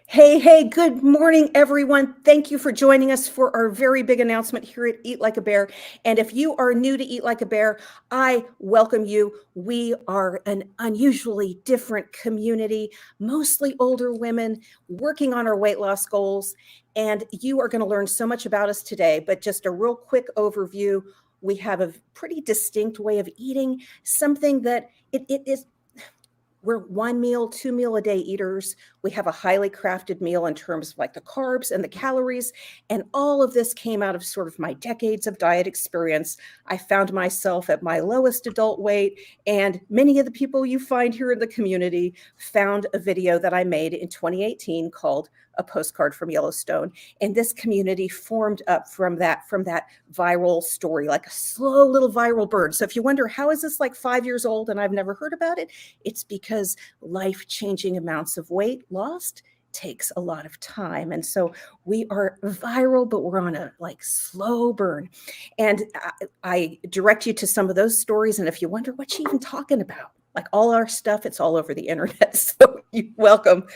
Hey, good morning, everyone. Thank you for joining us for our very big announcement here at Eat Like a Bear. And if you are new to Eat Like a Bear, I welcome you. We are an unusually different community, mostly older women working on our weight loss goals. And you are going to learn so much about us today. But just a real quick overview. We have a pretty distinct way of eating, something that it is we're 1 meal, 2 meal a day eaters. We have a highly crafted meal in terms of like the carbs and the calories. And all of this came out of sort of my decades of diet experience. I found myself at my lowest adult weight, and many of the people you find here in the community found a video that I made in 2018 called A Postcard from Yellowstone. And this community formed up from that viral story, like a slow little viral bird. So if you wonder, how is this like 5 years old and I've never heard about it? It's because life-changing amounts of weight lost takes a lot of time. And so we are viral, but we're on a like slow burn. And I direct you to some of those stories. And if you wonder what she's even talking about, like all our stuff, it's all over the internet. So welcome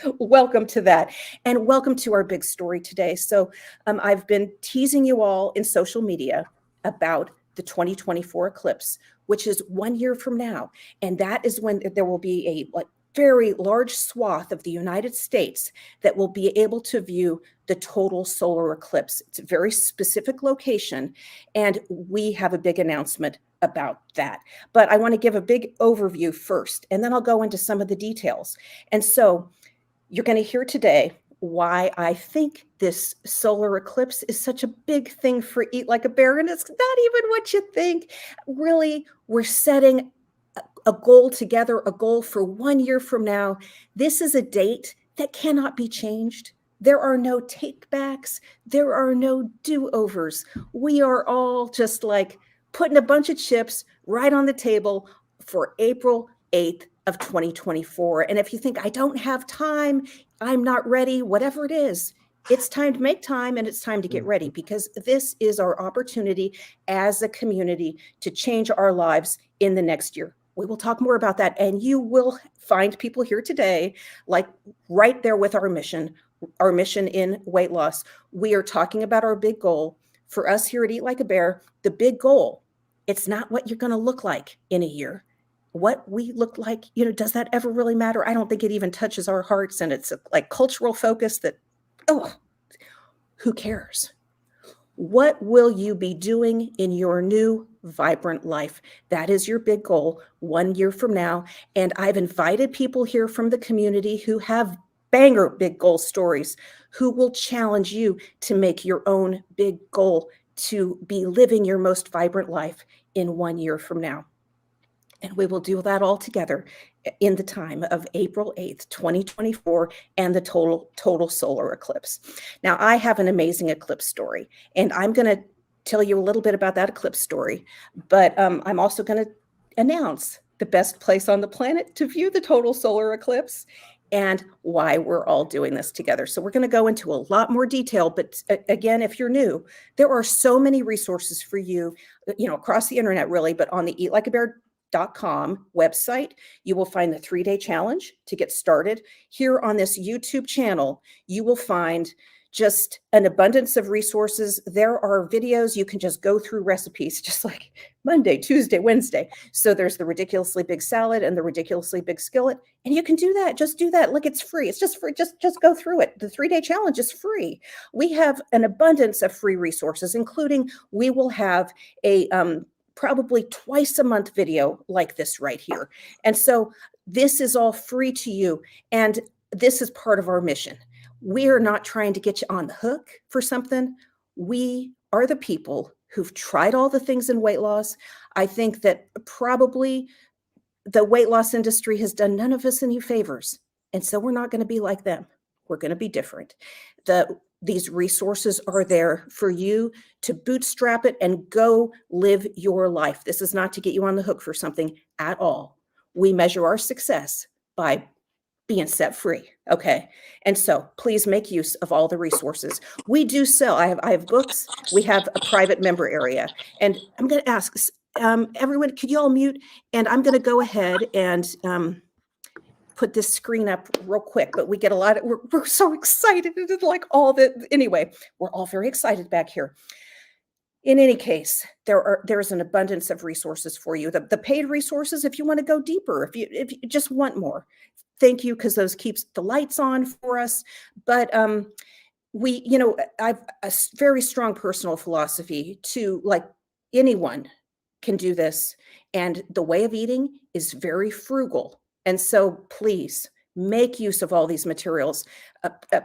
to that. And welcome to our big story today. So I've been teasing you all in social media about the 2024 eclipse, which is 1 year from now. And that is when there will be a very large swath of the United States that will be able to view the total solar eclipse. It's a very specific location, and we have a big announcement about that. But I want to give a big overview first, and then I'll go into some of the details. And so you're going to hear today why I think this solar eclipse is such a big thing for Eat Like a Bear, and it's not even what you think. Really, we're setting a goal together, a goal for 1 year from now. This is a date that cannot be changed. There are no takebacks. There are no do-overs. We are all just like putting a bunch of chips right on the table for April 8th of 2024. And if you think I don't have time, I'm not ready, whatever it is, it's time to make time, and it's time to get ready, because this is our opportunity as a community to change our lives in the next year. We will talk more about that, and you will find people here today, like right there with our mission in weight loss. We are talking about our big goal. For us here at Eat Like a Bear, the big goal, it's not what you're going to look like in a year. What we look like, does that ever really matter? I don't think it even touches our hearts, and it's like cultural focus that, oh, who cares? What will you be doing in your new vibrant life? That is your big goal 1 year from now. And I've invited people here from the community who have banger big goal stories, who will challenge you to make your own big goal to be living your most vibrant life in 1 year from now. And we will do that all together in the time of April 8th, 2024, and the total solar eclipse. Now, I have an amazing eclipse story, and I'm going to tell you a little bit about that eclipse story, but I'm also going to announce the best place on the planet to view the total solar eclipse and why we're all doing this together. So we're going to go into a lot more detail, but again, if you're new, there are so many resources for you, across the internet really, but on the eatlikeabear.com website, you will find the 3-day challenge to get started. Here on this YouTube channel, you will find just an abundance of resources. There are videos you can just go through recipes, just like Monday, Tuesday, Wednesday. So there's the ridiculously big salad and the ridiculously big skillet, and you can do that. Just do that. Look, it's free. It's just free. Just go through it. The 3-day challenge is free. We have an abundance of free resources, including we will have a probably twice a month video like this right here. And so this is all free to you. And this is part of our mission. We are not trying to get you on the hook for something. We are the people who've tried all the things in weight loss. I think that probably the weight loss industry has done none of us any favors. And so we're not going to be like them. We're going to be different. These resources are there for you to bootstrap it and go live your life. This is not to get you on the hook for something at all. We measure our success by being set free. Okay. And so please make use of all the resources. We do sell. I have books. We have a private member area. And I'm going to ask everyone, could you all mute? And I'm going to go ahead and put this screen up real quick, but we get a lot of, we're so excited. Like all the, anyway, we're all very excited back here. In any case, there's an abundance of resources for you. The paid resources, if you want to go deeper, if you just want more, thank you, because those keeps the lights on for us. But I've a very strong personal philosophy to, like, anyone can do this, and the way of eating is very frugal. And so please make use of all these materials,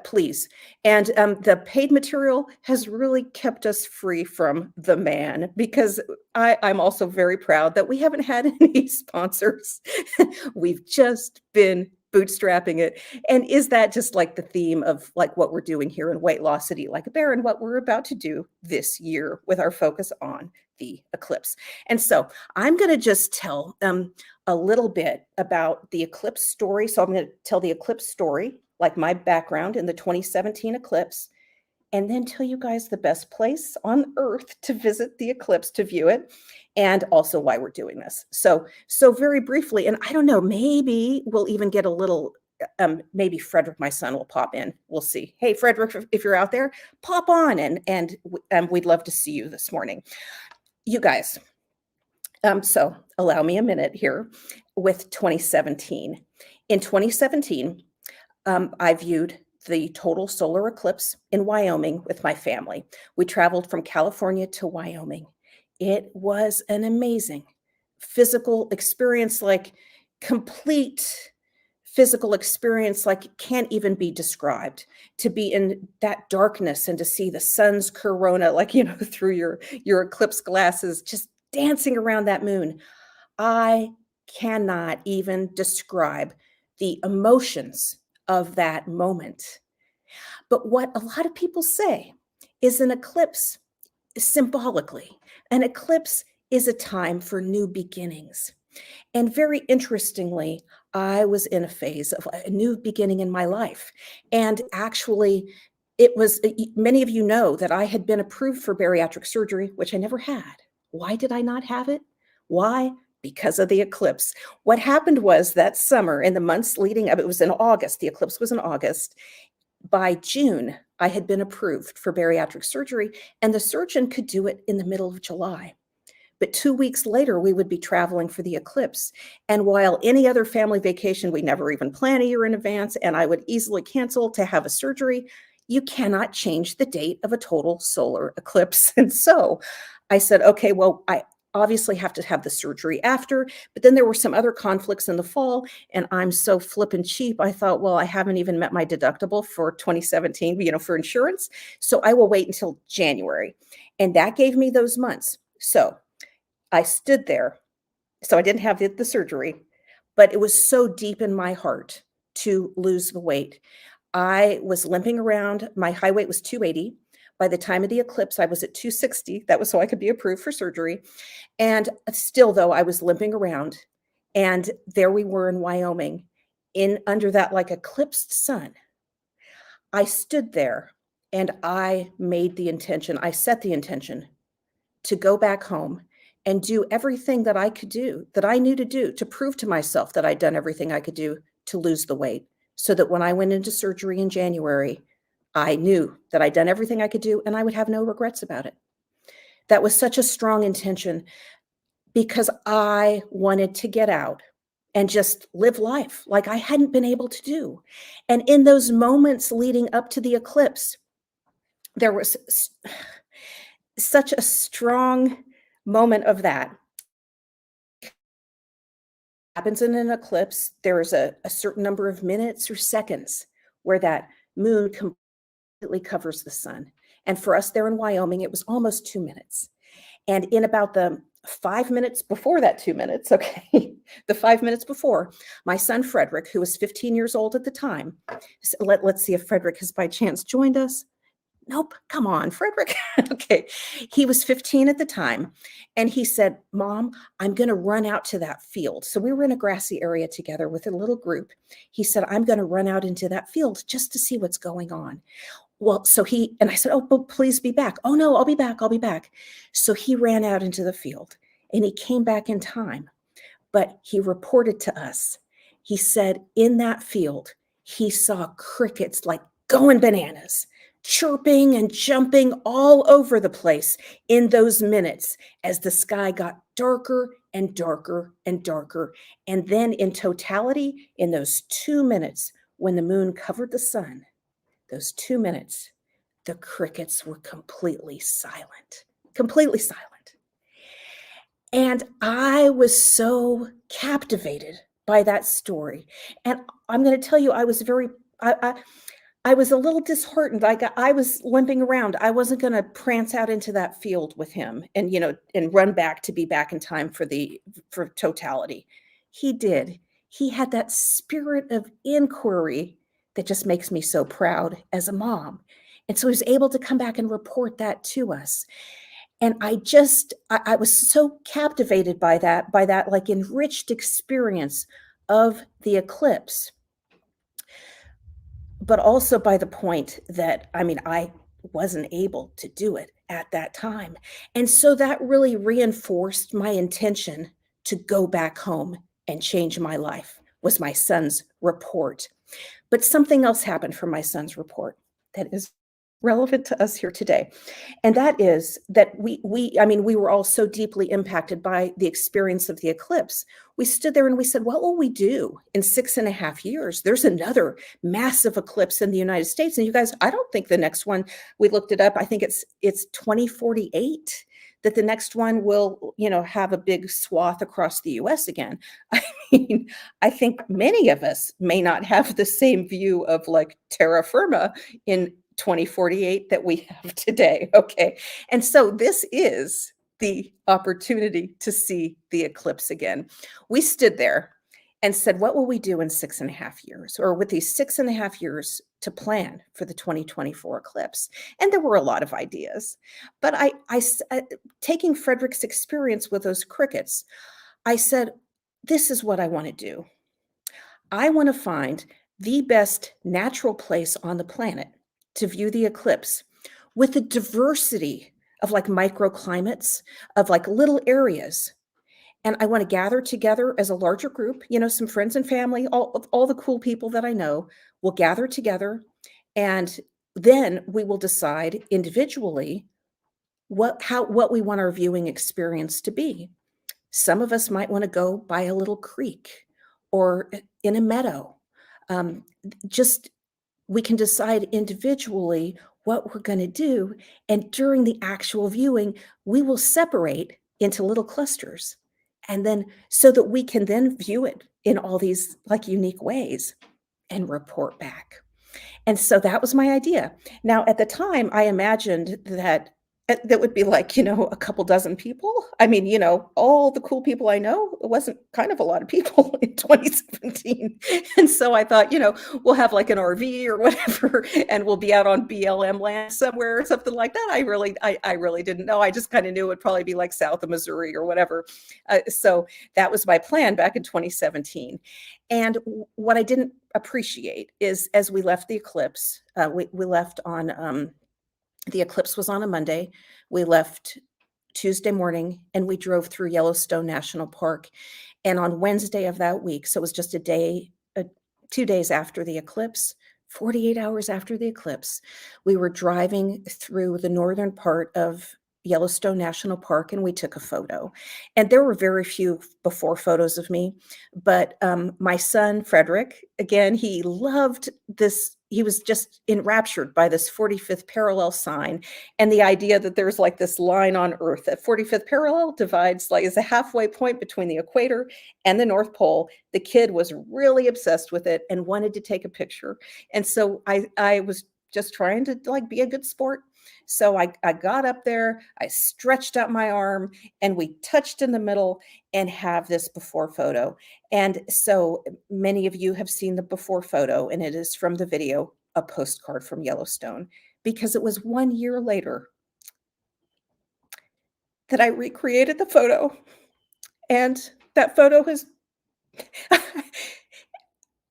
please. And the paid material has really kept us free from the man, because I'm also very proud that we haven't had any sponsors. We've just been bootstrapping it. And is that just like the theme of like what we're doing here in Weight Loss at Eat Like a Bear, and what we're about to do this year with our focus on the eclipse? And so I'm going to just tell a little bit about the eclipse story. So I'm going to tell the eclipse story, like my background in the 2017 eclipse, and then tell you guys the best place on earth to visit the eclipse to view it, and also why we're doing this. So very briefly, and I don't know, maybe we'll even get a little, maybe Frederick, my son, will pop in. We'll see. Hey, Frederick, if you're out there, pop on, and we'd love to see you this morning. You guys, so allow me a minute here with 2017. In 2017, I viewed the total solar eclipse in Wyoming with my family. We traveled from California to Wyoming. It was an amazing physical experience, like complete physical experience, like can't even be described. To be in that darkness and to see the sun's corona, like, through your eclipse glasses, just dancing around that moon. I cannot even describe the emotions of that moment. But what a lot of people say is an eclipse, symbolically, an eclipse is a time for new beginnings. And very interestingly, I was in a phase of a new beginning in my life. And actually, it was, many of you know that I had been approved for bariatric surgery, which I never had. Why did I not have it? Why? Because of the eclipse. What happened was that summer, in the months leading up, it was in August, the eclipse was in August. By June, I had been approved for bariatric surgery, and the surgeon could do it in the middle of July. But 2 weeks later, we would be traveling for the eclipse. And while any other family vacation, we never even plan a year in advance, and I would easily cancel to have a surgery, you cannot change the date of a total solar eclipse. And so I said, okay, well, I obviously have to have the surgery after, but then there were some other conflicts in the fall, and I'm so flippin' cheap. I thought, well, I haven't even met my deductible for 2017, for insurance. So I will wait until January. And that gave me those months. So I stood there. So I didn't have the surgery, but it was so deep in my heart to lose the weight. I was limping around. My high weight was 280. By the time of the eclipse, I was at 260. That was so I could be approved for surgery. And still, though, I was limping around. And there we were in Wyoming, under that like eclipsed sun. I stood there and I set the intention to go back home and do everything that I could do, that I knew to do, to prove to myself that I'd done everything I could do to lose the weight, so that when I went into surgery in January, I knew that I'd done everything I could do and I would have no regrets about it. That was such a strong intention, because I wanted to get out and just live life like I hadn't been able to do. And in those moments leading up to the eclipse, there was such a strong moment of that. Happens in an eclipse, there is a certain number of minutes or seconds where that moon completely covers the sun. And for us there in Wyoming, it was almost 2 minutes. And in about the 5 minutes before that 2 minutes, okay, the 5 minutes before, my son Frederick, who was 15 years old at the time, let's see if Frederick has by chance joined us. Nope, come on, Frederick. Okay, he was 15 at the time, and he said, Mom, I'm going to run out to that field. So we were in a grassy area together with a little group. He said, I'm going to run out into that field just to see what's going on. Well, and I said, oh, but please be back. Oh no, I'll be back. So he ran out into the field and he came back in time, but he reported to us. He said in that field, he saw crickets like going bananas, chirping and jumping all over the place in those minutes as the sky got darker and darker and darker. And then in totality, in those 2 minutes when the moon covered the sun, those 2 minutes, the crickets were completely silent. And I was so captivated by that story. And I'm going to tell you, I was a little disheartened. I was limping around. I wasn't going to prance out into that field with him and, and run back to be back in time for totality. He did. He had that spirit of inquiry that just makes me so proud as a mom. And so he was able to come back and report that to us. And I was so captivated by that like enriched experience of the eclipse, but also by the point that, I mean, I wasn't able to do it at that time. And so that really reinforced my intention to go back home and change my life was my son's report. But something else happened from my son's report that is relevant to us here today. And that is that we were all so deeply impacted by the experience of the eclipse. We stood there and we said, what will we do in 6.5 years? There's another massive eclipse in the United States. And you guys, I don't think the next one, we looked it up, I think it's 2048 that the next one will, have a big swath across the US again. I mean, I think many of us may not have the same view of like terra firma in 2048 that we have today. Okay. And so this is the opportunity to see the eclipse again. We stood there and said, what will we do in 6.5 years, or with these 6.5 years to plan for the 2024 eclipse? And there were a lot of ideas, but taking Frederick's experience with those crickets, I said, this is what I want to do. I want to find the best natural place on the planet to view the eclipse with a diversity of like microclimates, of like little areas. And I want to gather together as a larger group, some friends and family, all the cool people that I know will gather together. And then we will decide individually what we want our viewing experience to be. Some of us might want to go by a little creek or in a meadow. Just we can decide individually what we're going to do. And during the actual viewing, we will separate into little clusters. And then so that we can then view it in all these like unique ways and report back. And so that was my idea. Now, at the time, I imagined that would be like, a couple dozen people. I mean, all the cool people I know, it wasn't kind of a lot of people in 2017. And so I thought, we'll have like an RV or whatever, and we'll be out on BLM land somewhere or something like that. I really didn't know. I just kind of knew it would probably be like south of Missouri or whatever. So that was my plan back in 2017. And what I didn't appreciate is as we left the eclipse, we left on, the eclipse was on a Monday. We left Tuesday morning and we drove through Yellowstone National Park. And on Wednesday of that week, so it was just 2 days after the eclipse, 48 hours after the eclipse, we were driving through the northern part of Yellowstone National Park and we took a photo. And there were very few before photos of me, but my son, Frederick, again, he loved this. He was just enraptured by this 45th parallel sign and the idea that there's like this line on Earth. That 45th parallel divides, like, is a halfway point between the equator and the North Pole. The kid was really obsessed with it and wanted to take a picture. And so I was just trying to like be a good sport. So I got up there, I stretched out my arm, and we touched in the middle and have this before photo. And so many of you have seen the before photo, and it is from the video, A Postcard from Yellowstone, because it was 1 year later that I recreated the photo. And that photo has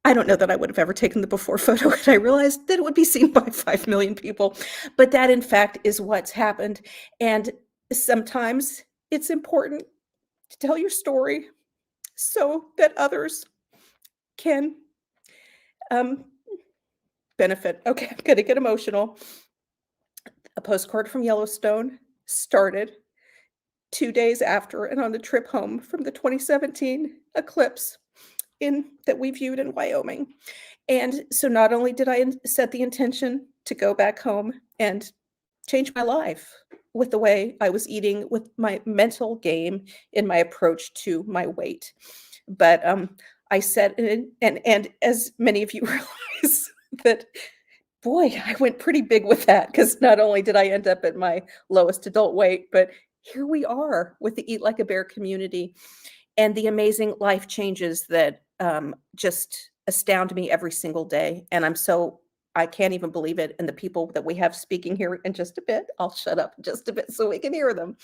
I don't know that I would have ever taken the before photo had I realized that it would be seen by 5 million people, but that in fact is what's happened. And sometimes it's important to tell your story so that others can um, benefit. Okay, I'm going to get emotional. A postcard from Yellowstone started 2 days after and on the trip home from the 2017 eclipse in that we viewed in Wyoming. And so not only did I set the intention to go back home and change my life with the way I was eating, with my mental game in my approach to my weight, but I set and as many of you realize that boy, I went pretty big with that because not only did I end up at my lowest adult weight, but here we are with the Eat Like a Bear community and the amazing life changes that just astound me every single day. And I can't even believe it. And the people that we have speaking here in just a bit, I'll shut up just a bit so we can hear them.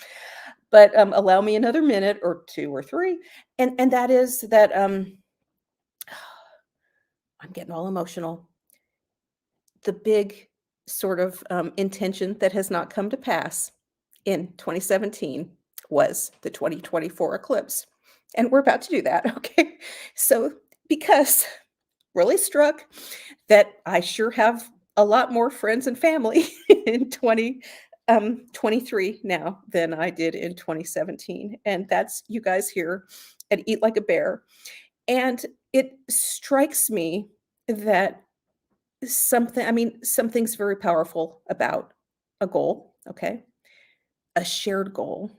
But allow me another minute or two or three. And that is that I'm getting all emotional. The big sort of intention that has not come to pass in 2017 was the 2024 eclipse. And we're about to do that. Okay. So, because really struck that I sure have a lot more friends and family in 2023 now than I did in 2017. And that's you guys here at Eat Like a Bear. And it strikes me that something's very powerful about a goal, okay? A shared goal,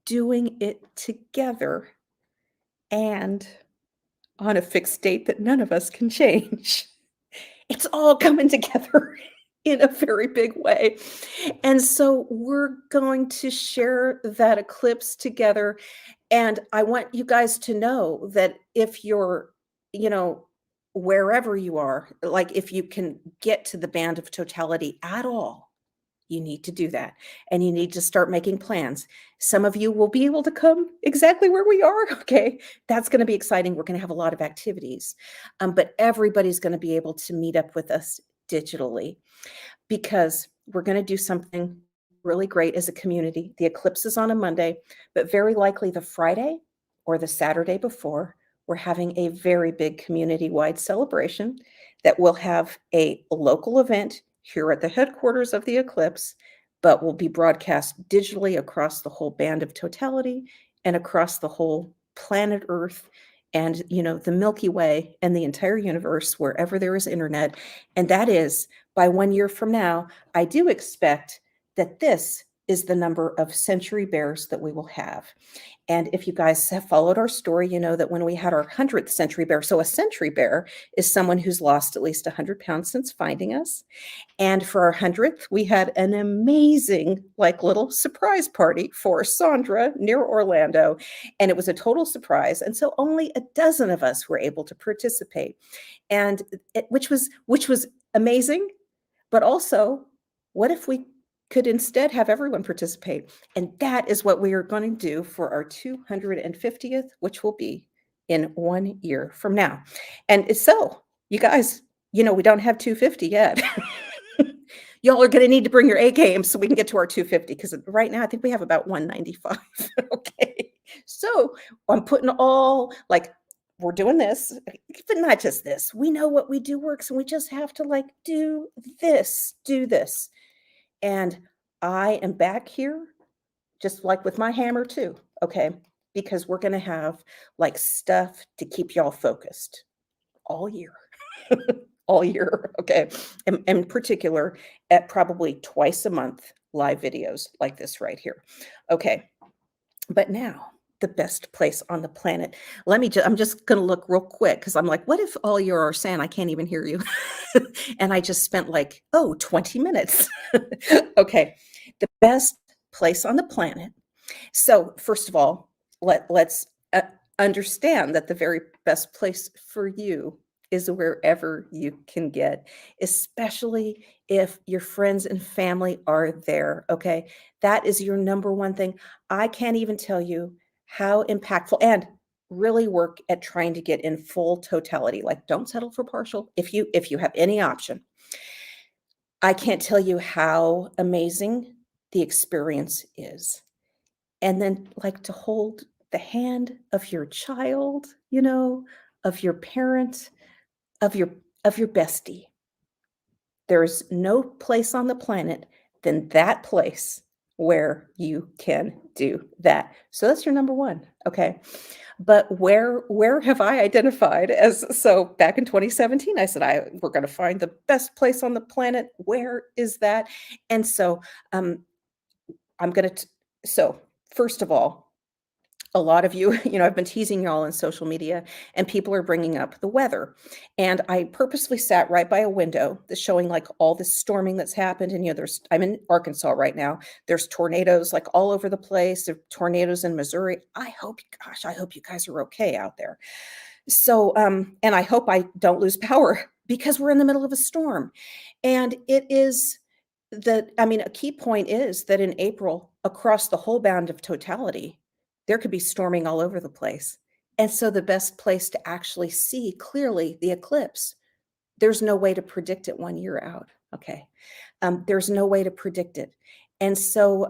doing it together and on a fixed date that none of us can change. It's all coming together in a very big way. And so we're going to share that eclipse together. And I want you guys to know that if you're, you know, wherever you are, like if you can get to the band of totality at all, you need to do that. And you need to start making plans. Some of you will be able to come exactly where we are. Okay. That's going to be exciting. We're going to have a lot of activities. But everybody's going to be able to meet up with us digitally because we're going to do something really great as a community. The eclipse is on a Monday, but very likely the Friday or the Saturday before, we're having a very big community-wide celebration that will have a local event here at the headquarters of the eclipse, but will be broadcast digitally across the whole band of totality and across the whole planet Earth and the Milky Way and the entire universe wherever there is internet. And that is by 1 year from now, I do expect that this is the number of century bears that we will have. And if you guys have followed our story, you know that when we had our 100th century bear, so a century bear is someone who's lost at least 100 pounds since finding us. And for our 100th, we had an amazing, like, little surprise party for Sandra near Orlando. And it was a total surprise. And so only a dozen of us were able to participate. And which was amazing. But also, what if we could instead have everyone participate? And that is what we are going to do for our 250th, which will be in 1 year from now. And so, you guys, we don't have 250 yet. Y'all are going to need to bring your A game so we can get to our 250 because right now I think we have about 195. Okay. So I'm putting all like, we're doing this, but not just this. We know what we do works and we just have to like do this. And I am back here just like with my hammer too. Okay. Because we're going to have like stuff to keep y'all focused all year. All year. Okay. In particular, at probably twice a month, live videos like this right here. Okay. But now, the best place on the planet. I'm just going to look real quick because I'm like, what if all you are saying I can't even hear you? And I just spent like, 20 minutes. Okay. The best place on the planet. So, first of all, let's understand that the very best place for you is wherever you can get, especially if your friends and family are there. Okay. That is your number one thing. I can't even tell you how impactful, and really work at trying to get in full totality. Like, don't settle for partial if you have any option. I can't tell you how amazing the experience is. And then like to hold the hand of your child, of your parent, of your bestie. There's no place on the planet than that place where you can do that. So that's your number 1, okay? But where have I identified as so back in 2017, I said, we're gonna find the best place on the planet. Where is that? And so, I'm gonna t so, first of all, a lot of you, I've been teasing y'all on social media, and people are bringing up the weather. And I purposely sat right by a window that's showing like all this storming that's happened. And I'm in Arkansas right now. There's tornadoes like all over the place. There are tornadoes in Missouri. I hope you guys are okay out there. So, and I hope I don't lose power because we're in the middle of a storm. And it is a key point is that in April, across the whole bound of totality, there could be storming all over the place. And so the best place to actually see clearly the eclipse, there's no way to predict it 1 year out. Okay. There's no way to predict it. And so,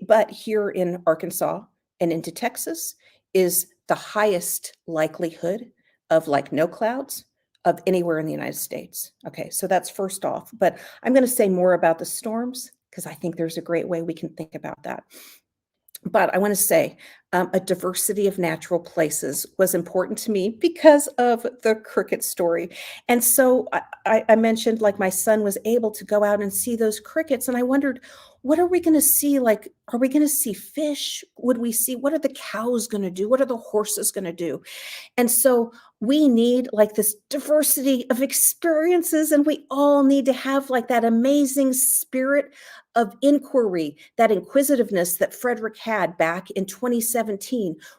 but here in Arkansas and into Texas is the highest likelihood of like no clouds of anywhere in the United States. Okay, so that's first off. But I'm going to say more about the storms because I think there's a great way we can think about that. But I want to say a diversity of natural places was important to me because of the cricket story. And so I mentioned like my son was able to go out and see those crickets. And I wondered, what are we going to see? Like, are we going to see fish? Would we see, what are the cows going to do? What are the horses going to do? And so we need like this diversity of experiences, and we all need to have like that amazing spirit of inquiry, that inquisitiveness that Frederick had back in 2017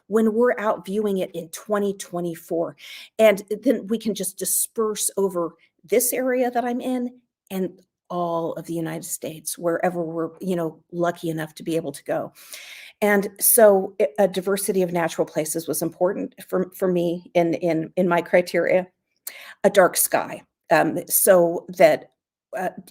when we're out viewing it in 2024. And then we can just disperse over this area that I'm in and all of the United States, wherever we're, lucky enough to be able to go. And so a diversity of natural places was important for me in my criteria. A dark sky, so that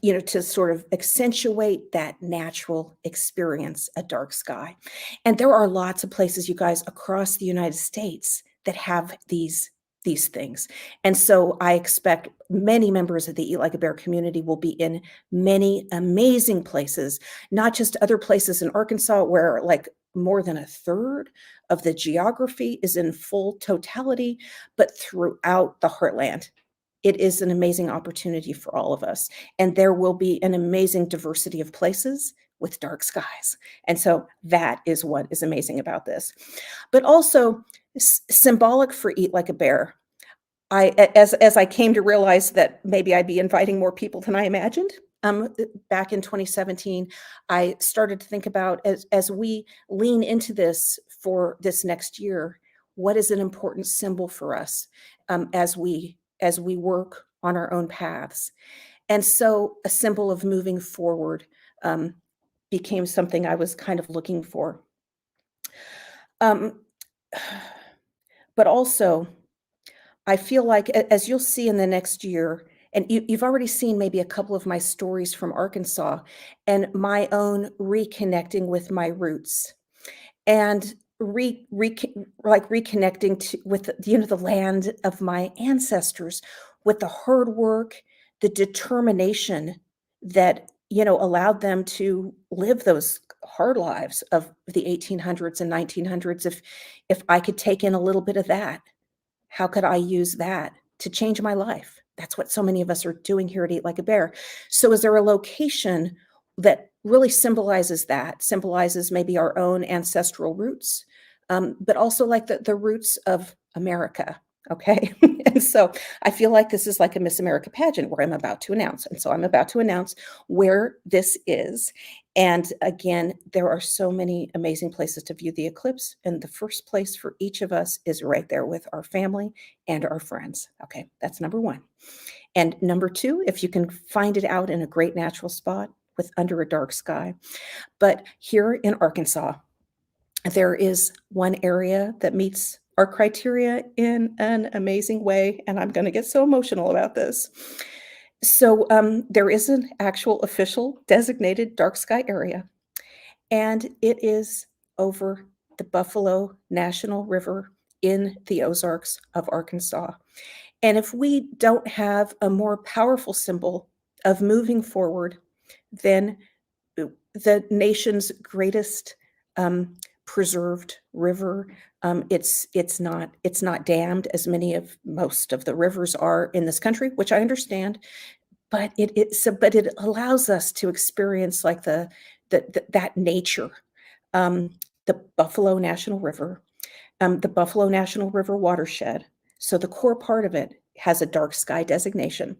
to sort of accentuate that natural experience, a dark sky. And there are lots of places, you guys, across the United States that have these things. And so I expect many members of the Eat Like a Bear community will be in many amazing places, not just other places in Arkansas where like more than a third of the geography is in full totality, but throughout the heartland. It is an amazing opportunity for all of us. And there will be an amazing diversity of places with dark skies. And so that is what is amazing about this. But also symbolic for Eat Like a Bear. As I came to realize that maybe I'd be inviting more people than I imagined, back in 2017, I started to think about as we lean into this for this next year, what is an important symbol for us as we work on our own paths. And so a symbol of moving forward became something I was kind of looking for. Um, but also, I feel like as you'll see in the next year, and you've already seen maybe a couple of my stories from Arkansas and my own reconnecting with my roots and like reconnecting with the land of my ancestors, with the hard work, the determination that allowed them to live those hard lives of the 1800s and 1900s. If I could take in a little bit of that, how could I use that to change my life? That's what so many of us are doing here at Eat Like a Bear. So is there a location that really symbolizes that, symbolizes maybe our own ancestral roots, but also like the roots of America? Okay. And so I feel like this is like a Miss America pageant where I'm about to announce. And so I'm about to announce where this is. And again, there are so many amazing places to view the eclipse. And the first place for each of us is right there with our family and our friends. Okay, that's number 1. And number 2, if you can find it out in a great natural spot with under a dark sky. But here in Arkansas, there is one area that meets our criteria in an amazing way. And I'm going to get so emotional about this. So there is an actual official designated dark sky area, and it is over the Buffalo National River in the Ozarks of Arkansas. And if we don't have a more powerful symbol of moving forward than the nation's greatest preserved river, it's not dammed as most of the rivers are in this country, which I understand, but it allows us to experience like that nature. Um, the Buffalo National River watershed. So the core part of it has a dark sky designation,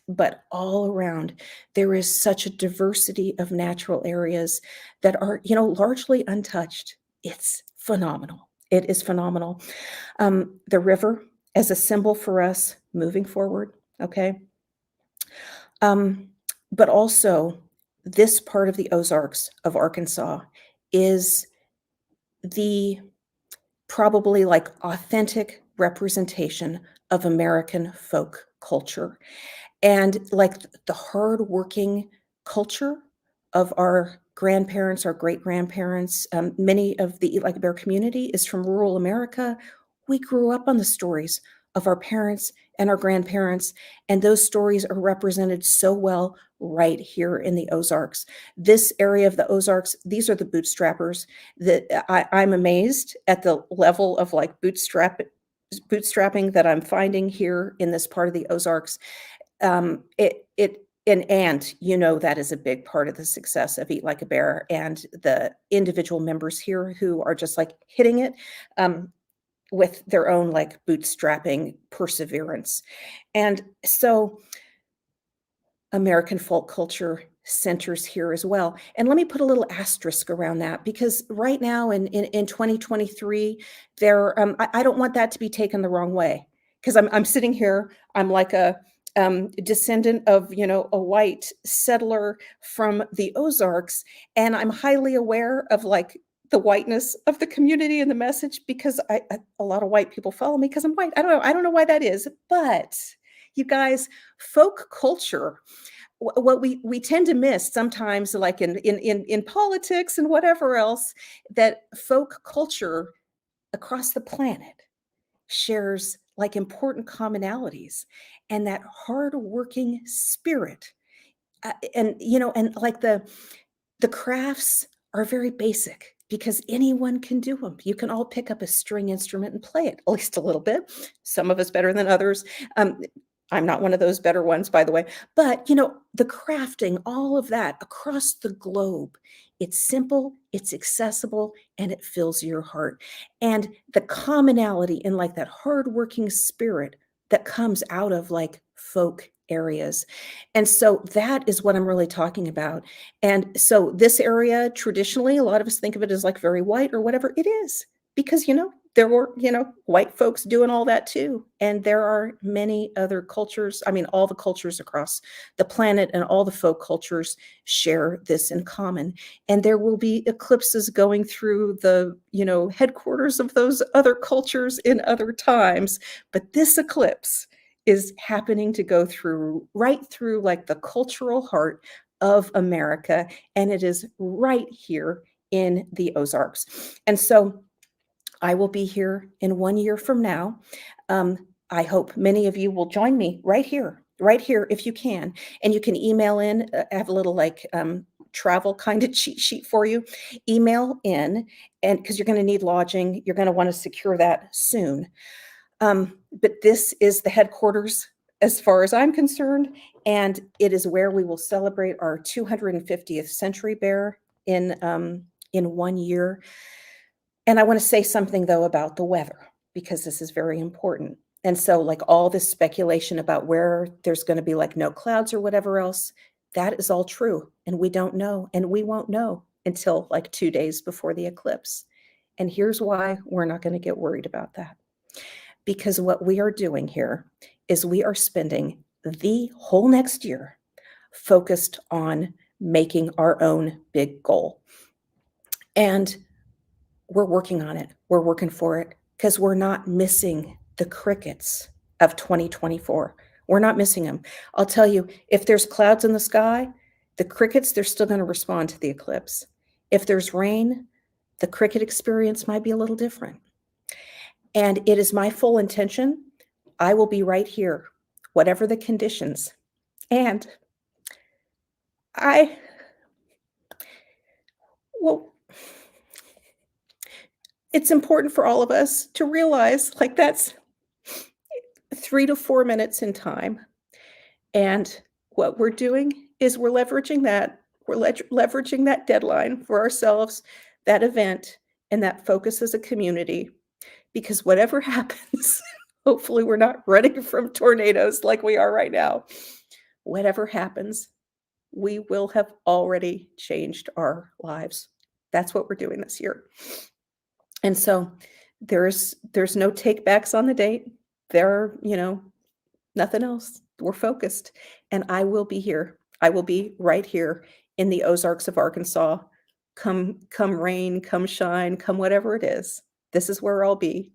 but all around there is such a diversity of natural areas that are, largely untouched. It's phenomenal. It is phenomenal. The river as a symbol for us moving forward, okay? Um, but also, this part of the Ozarks of Arkansas is the probably like authentic representation of American folk culture and like the hardworking culture of our grandparents, our great grandparents. Many of the Eat Like a Bear community is from rural America. We grew up on the stories of our parents and our grandparents, and those stories are represented so well right here in the Ozarks. This area of the Ozarks, these are the bootstrappers. That I'm amazed at the level of like bootstrapping that I'm finding here in this part of the Ozarks. And that is a big part of the success of Eat Like a Bear and the individual members here who are just like hitting it with their own like bootstrapping perseverance. And so American folk culture centers here as well. And let me put a little asterisk around that because right now in 2023, I don't want that to be taken the wrong way because I'm sitting here, I'm like a descendant of a white settler from the Ozarks, and I'm highly aware of like the whiteness of the community and the message because a lot of white people follow me because I'm white. I don't know why that is, but you guys, folk culture, what we tend to miss sometimes, like in politics and whatever else, that folk culture across the planet shares like important commonalities and that hardworking spirit. And like the crafts are very basic because anyone can do them. You can all pick up a string instrument and play it, at least a little bit. Some of us better than others. I'm not one of those better ones, by the way. But, the crafting, all of that across the globe, it's simple, it's accessible, and it fills your heart. And the commonality in like that hardworking spirit that comes out of like folk areas. And so that is what I'm really talking about. And so this area, traditionally, a lot of us think of it as like very white or whatever. It is because, there were, white folks doing all that too. And there are many other cultures. I mean, all the cultures across the planet and all the folk cultures share this in common. And there will be eclipses going through the, headquarters of those other cultures in other times. But this eclipse is happening to go right through like the cultural heart of America. And it is right here in the Ozarks. And so I will be here in 1 year from now. I hope many of you will join me right here if you can. And you can email in, I have a little like travel kind of cheat sheet for you. Email in, and because you're going to need lodging, you're going to want to secure that soon. But this is the headquarters as far as I'm concerned, and it is where we will celebrate our 250th century bear in 1 year. And I want to say something though about the weather because this is very important. And so like all this speculation about where there's going to be like no clouds or whatever else, that is all true. And we don't know, and we won't know until like 2 days before the eclipse. And here's why we're not going to get worried about that. Because what we are doing here is we are spending the whole next year focused on making our own big goal. And we're working on it. We're working for it because we're not missing the crickets of 2024. We're not missing them. I'll tell you, if there's clouds in the sky, the crickets, they're still going to respond to the eclipse. If there's rain, the cricket experience might be a little different. And it is my full intention. I will be right here, whatever the conditions. And I, well, it's important for all of us to realize like that's 3 to 4 minutes in time. And what we're doing is we're leveraging that. Leveraging that deadline for ourselves, that event, and that focus as a community. Because whatever happens, hopefully we're not running from tornadoes like we are right now. Whatever happens, we will have already changed our lives. That's what we're doing this year. And so there's no takebacks on the date. There are, nothing else. We're focused. And I will be here. I will be right here in the Ozarks of Arkansas. Come rain, come shine, come whatever it is. This is where I'll be.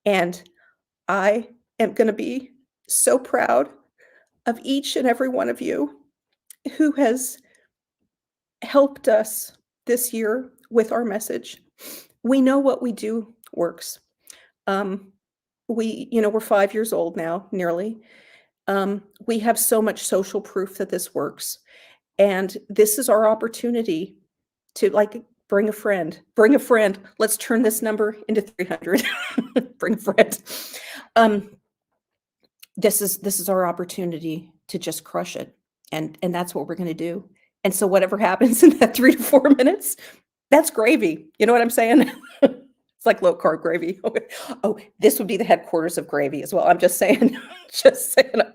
And I am going to be so proud of each and every one of you who has helped us this year with our message. We know what we do works. We're 5 years old now, nearly. We have so much social proof that this works. And this is our opportunity to bring a friend. Let's turn this number into 300. Bring a friend. This is our opportunity to just crush it. And that's what we're going to do. And so whatever happens in that 3 to 4 minutes, that's gravy. You know what I'm saying? It's like low carb gravy. Oh, this would be the headquarters of gravy as well. I'm just saying,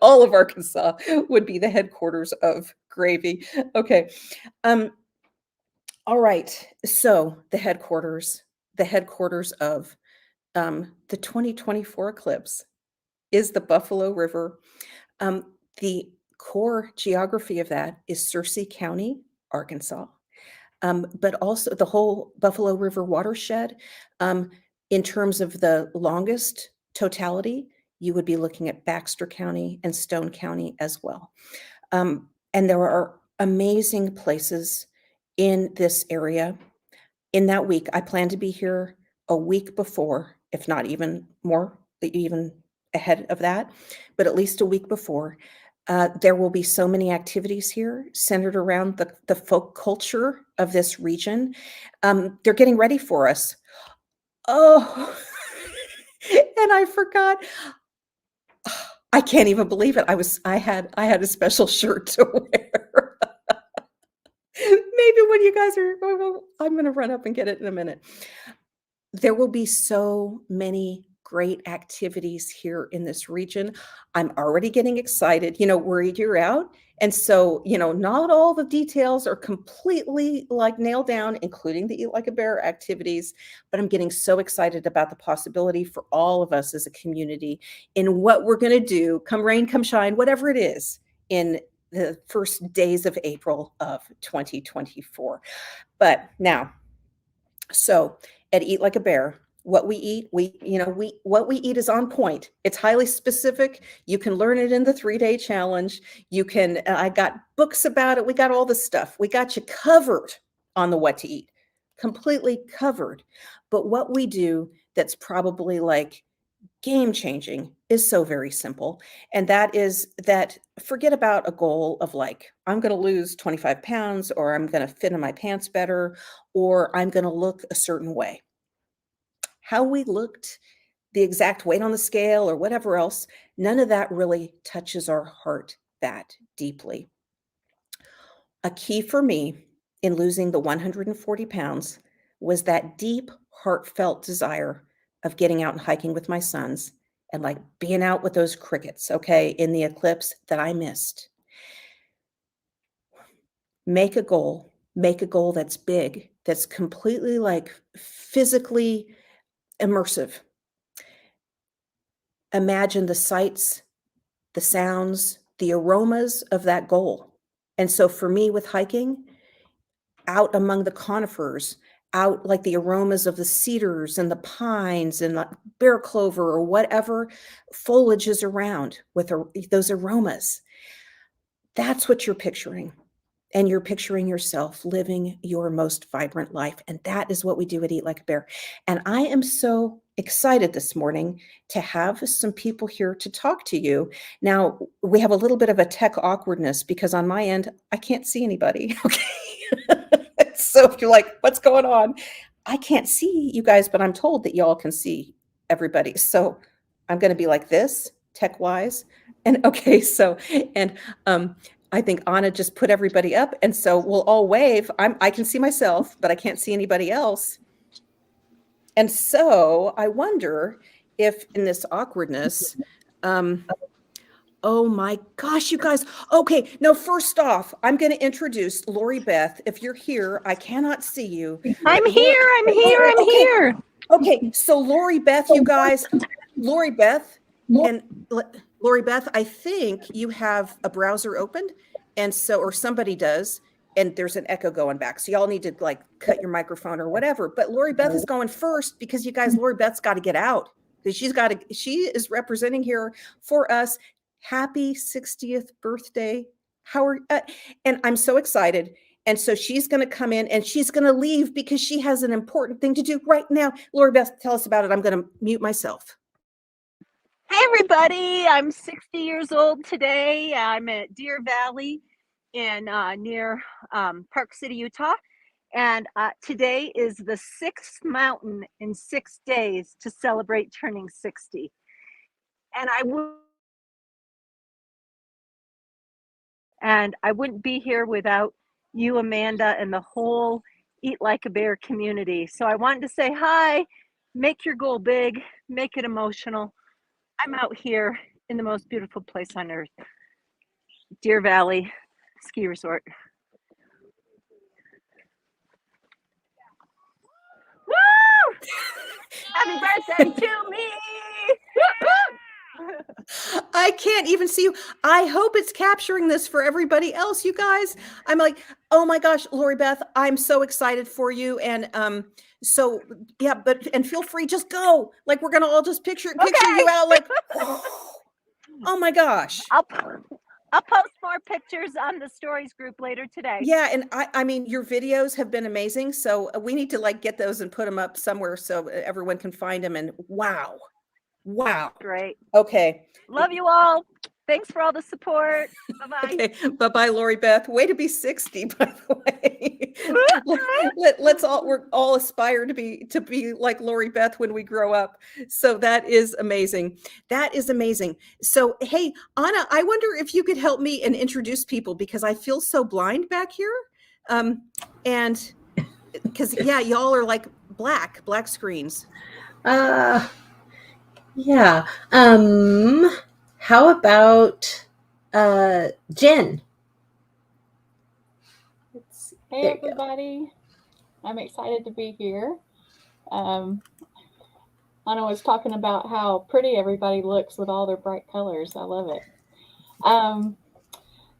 all of Arkansas would be the headquarters of gravy. Okay. All right. So the headquarters of the 2024 eclipse is the Buffalo River. The core geography of that is Searcy County, Arkansas. But also the whole Buffalo River watershed. In terms of the longest totality, you would be looking at Baxter County and Stone County as well. And there are amazing places in this area. In that week, I plan to be here a week before, if not even more, even ahead of that, but at least a week before. There will be so many activities here centered around the folk culture of this region. They're getting ready for us. Oh, and I forgot. I can't even believe it. I had a special shirt to wear. Maybe when you guys are, I'm going to run up and get it in a minute. There will be so many great activities here in this region. I'm already getting excited, we're a year out. And so, not all the details are completely nailed down, including the Eat Like a Bear activities, but I'm getting so excited about the possibility for all of us as a community in what we're going to do, come rain, come shine, whatever it is, in the first days of April of 2024. But now, so at Eat Like a Bear, what we eat, what we eat is on point. It's highly specific. You can learn it in the 3-day challenge. I got books about it. We got all the stuff. We got you covered on the what to eat, completely covered. But what we do that's probably game changing is so very simple. And that is that forget about a goal of I'm going to lose 25 pounds, or I'm going to fit in my pants better, or I'm going to look a certain way. How we looked, the exact weight on the scale, or whatever else, none of that really touches our heart that deeply. A key for me in losing the 140 pounds was that deep, heartfelt desire of getting out and hiking with my sons and being out with those crickets, okay, in the eclipse that I missed. Make a goal that's big, that's completely physically immersive. Imagine the sights, the sounds, the aromas of that goal. And so for me with hiking, out among the conifers, out the aromas of the cedars and the pines and bear clover or whatever foliage is around with those aromas. That's what you're picturing. and you're picturing yourself living your most vibrant life. And that is what we do at Eat Like a Bear. And I am so excited this morning to have some people here to talk to you. Now, we have a little bit of a tech awkwardness because on my end, I can't see anybody. Okay. So if you're like, what's going on? I can't see you guys, but I'm told that y'all can see everybody. So I'm going to be like this, tech wise. And okay, so, and I think Anna just put everybody up. And so we'll all wave. I can see myself, but I can't see anybody else. And so I wonder if in this awkwardness, oh my gosh, you guys. Okay, no, first off, I'm going to introduce Lori Beth. If you're here, I cannot see you. I'm here. Okay, so Lori Beth, you guys, Lori Beth, and Lori Beth, I think you have a browser opened, and so, or somebody does, and there's an echo going back. So y'all need to like cut your microphone or whatever. But Lori Beth is going first because you guys, Lori Beth's got to get out. She is representing here for us. Happy 60th birthday, Howard. And I'm so excited. And so she's going to come in and she's going to leave because she has an important thing to do right now. Lori Beth, tell us about it. I'm going to mute myself. Hey, everybody. I'm 60 years old today. I'm at Deer Valley in near Park City, Utah. And today is the 6th mountain in 6 days to celebrate turning 60. And I wouldn't be here without you, Amanda, and the whole Eat Like a Bear community. So I wanted to say hi, make your goal big, make it emotional. I'm out here in the most beautiful place on earth, Deer Valley Ski Resort. Woo! Happy birthday to me! I can't even see you. I hope it's capturing this for everybody else, you guys. I'm like, oh my gosh, Lori Beth, I'm so excited for you. And so yeah, and feel free, just go. Like we're gonna all just picture you out like, oh my gosh. I'll post more pictures on the stories group later today. Yeah, and I mean, your videos have been amazing. So we need to like get those and put them up somewhere so everyone can find them. And wow. Great. Okay. Love you all. Thanks for all the support. Bye-bye. Okay. Bye-bye, Lori Beth. Way to be 60, by the way. We're all aspire to be like Lori Beth when we grow up. So that is amazing. So, hey, Anna, I wonder if you could help me and introduce people because I feel so blind back here. And because y'all are like black screens. Yeah. How about Jen? Hey everybody. I'm excited to be here. Anna was talking about how pretty everybody looks with all their bright colors. I love it.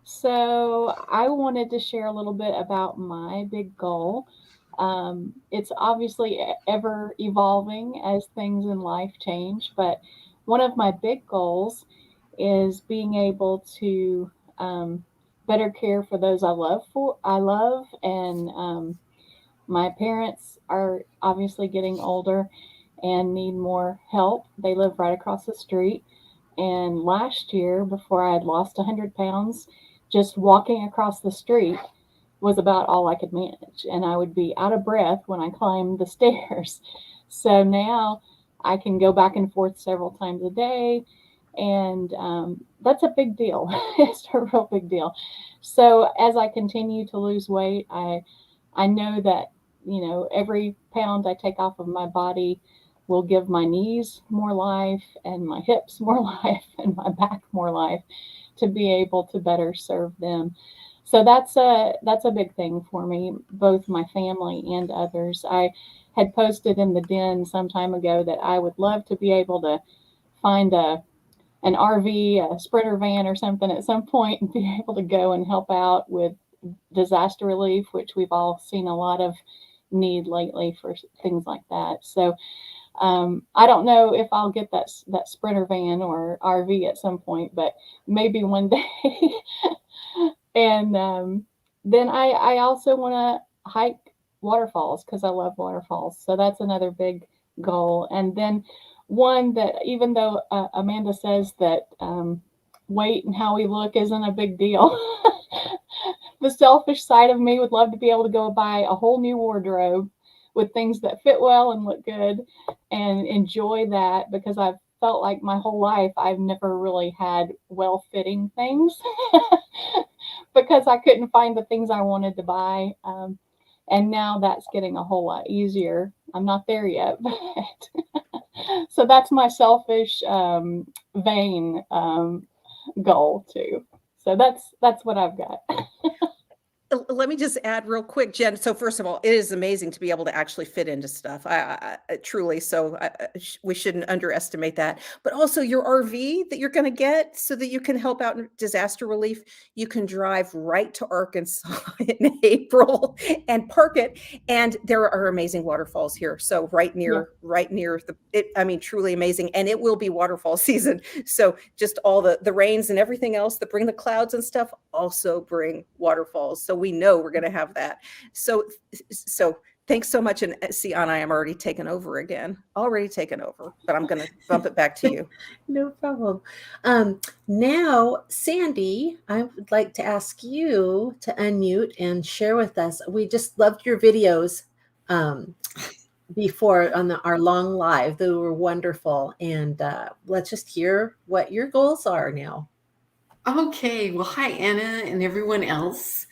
So I wanted to share a little bit about my big goal. It's obviously ever evolving as things in life change, but one of my big goals is being able to better care for those I love, and my parents are obviously getting older and need more help. They live right across the street, and last year, before I had lost 100 pounds, just walking across the street was about all I could manage, and I would be out of breath when I climbed the stairs. So now I can go back and forth several times a day, and that's a big deal. It's a real big deal. So as I continue to lose weight, I know that every pound I take off of my body will give my knees more life and my hips more life and my back more life to be able to better serve them. So that's a big thing for me, both my family and others. I had posted in the den some time ago that I would love to be able to find an RV, a Sprinter van or something at some point and be able to go and help out with disaster relief, which we've all seen a lot of need lately for things like that. So I don't know if I'll get that Sprinter van or RV at some point, but maybe one day. And then I also want to hike waterfalls because I love waterfalls. So that's another big goal. And then one that, even though Amanda says that weight and how we look isn't a big deal, the selfish side of me would love to be able to go buy a whole new wardrobe with things that fit well and look good and enjoy that, because I've felt like my whole life I've never really had well-fitting things because I couldn't find the things I wanted to buy. And now that's getting a whole lot easier. I'm not there yet, but so that's my selfish vain goal too. So that's what I've got. Let me just add real quick, Jen. So first of all, it is amazing to be able to actually fit into stuff. I truly, so we shouldn't underestimate that. But also your RV that you're going to get so that you can help out in disaster relief. You can drive right to Arkansas in April and park it. And there are amazing waterfalls here. So right near I mean, truly amazing. And it will be waterfall season. So just all the rains and everything else that bring the clouds and stuff also bring waterfalls. So we know we're going to have that. So thanks so much. And see, Anna, I am already taken over again, but I'm going to bump it back to you. No problem. Now, Sandy, I would like to ask you to unmute and share with us. We just loved your videos before on our long live. They were wonderful. And let's just hear what your goals are now. Okay. Well, hi, Anna and everyone else.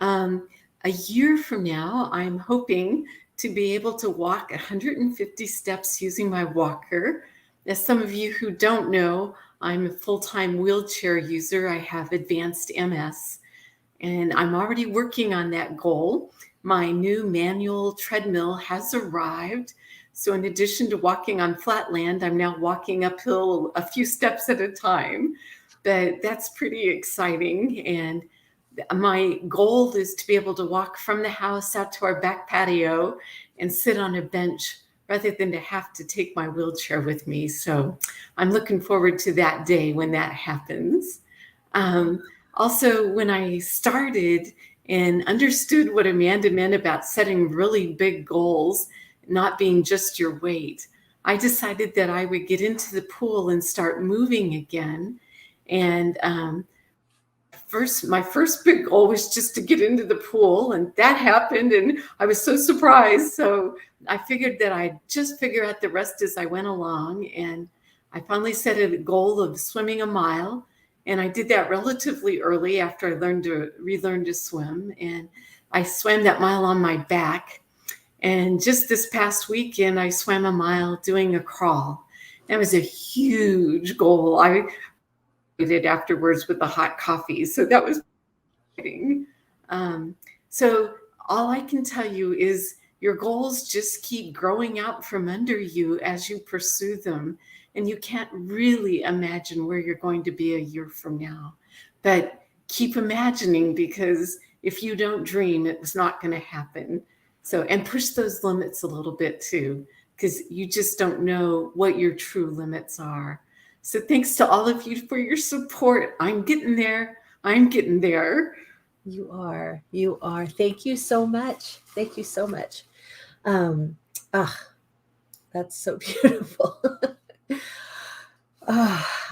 A year from now, I'm hoping to be able to walk 150 steps using my walker. As some of you who don't know, I'm a full-time wheelchair user. I have advanced MS, and I'm already working on that goal. My new manual treadmill has arrived. So in addition to walking on flat land, I'm now walking uphill a few steps at a time. But that's pretty exciting. And my goal is to be able to walk from the house out to our back patio and sit on a bench rather than to have to take my wheelchair with me. So I'm looking forward to that day when that happens. Also, when I started and understood what Amanda meant about setting really big goals, not being just your weight, I decided that I would get into the pool and start moving again. And my first big goal was just to get into the pool, and that happened, and I was so surprised. So I figured that I'd just figure out the rest as I went along, and I finally set a goal of swimming a mile, and I did that relatively early after I relearned to swim, and I swam that mile on my back. And just this past weekend, I swam a mile doing a crawl. That was a huge goal. I did afterwards with the hot coffee. So that was exciting. So all I can tell you is your goals just keep growing out from under you as you pursue them. And you can't really imagine where you're going to be a year from now. But keep imagining, because if you don't dream, it's not going to happen. So, and push those limits a little bit too, because you just don't know what your true limits are. So thanks to all of you for your support. I'm getting there. You are. Thank you so much. That's so beautiful.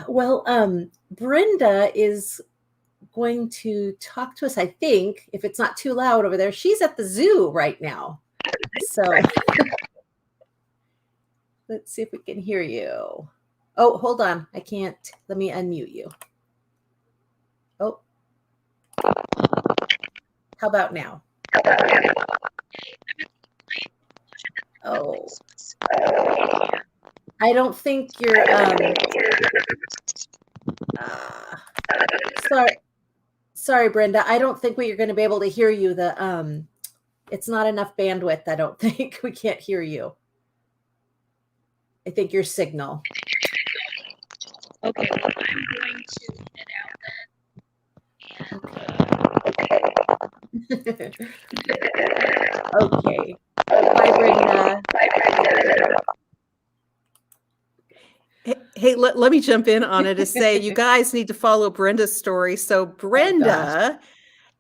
Well, Brenda is going to talk to us, I think, if it's not too loud over there. She's at the zoo right now. So let's see if we can hear you. Oh, hold on. I can't. Let me unmute you. Oh. How about now? Oh. I don't think you're sorry, Brenda. I don't think we're going to be able to hear you. It's not enough bandwidth, I don't think. We can't hear you. I think your signal. Okay, well, I'm going to head out then. Okay. Bye, Brenda. Hey, let me jump in on it to say you guys need to follow Brenda's story. So Brenda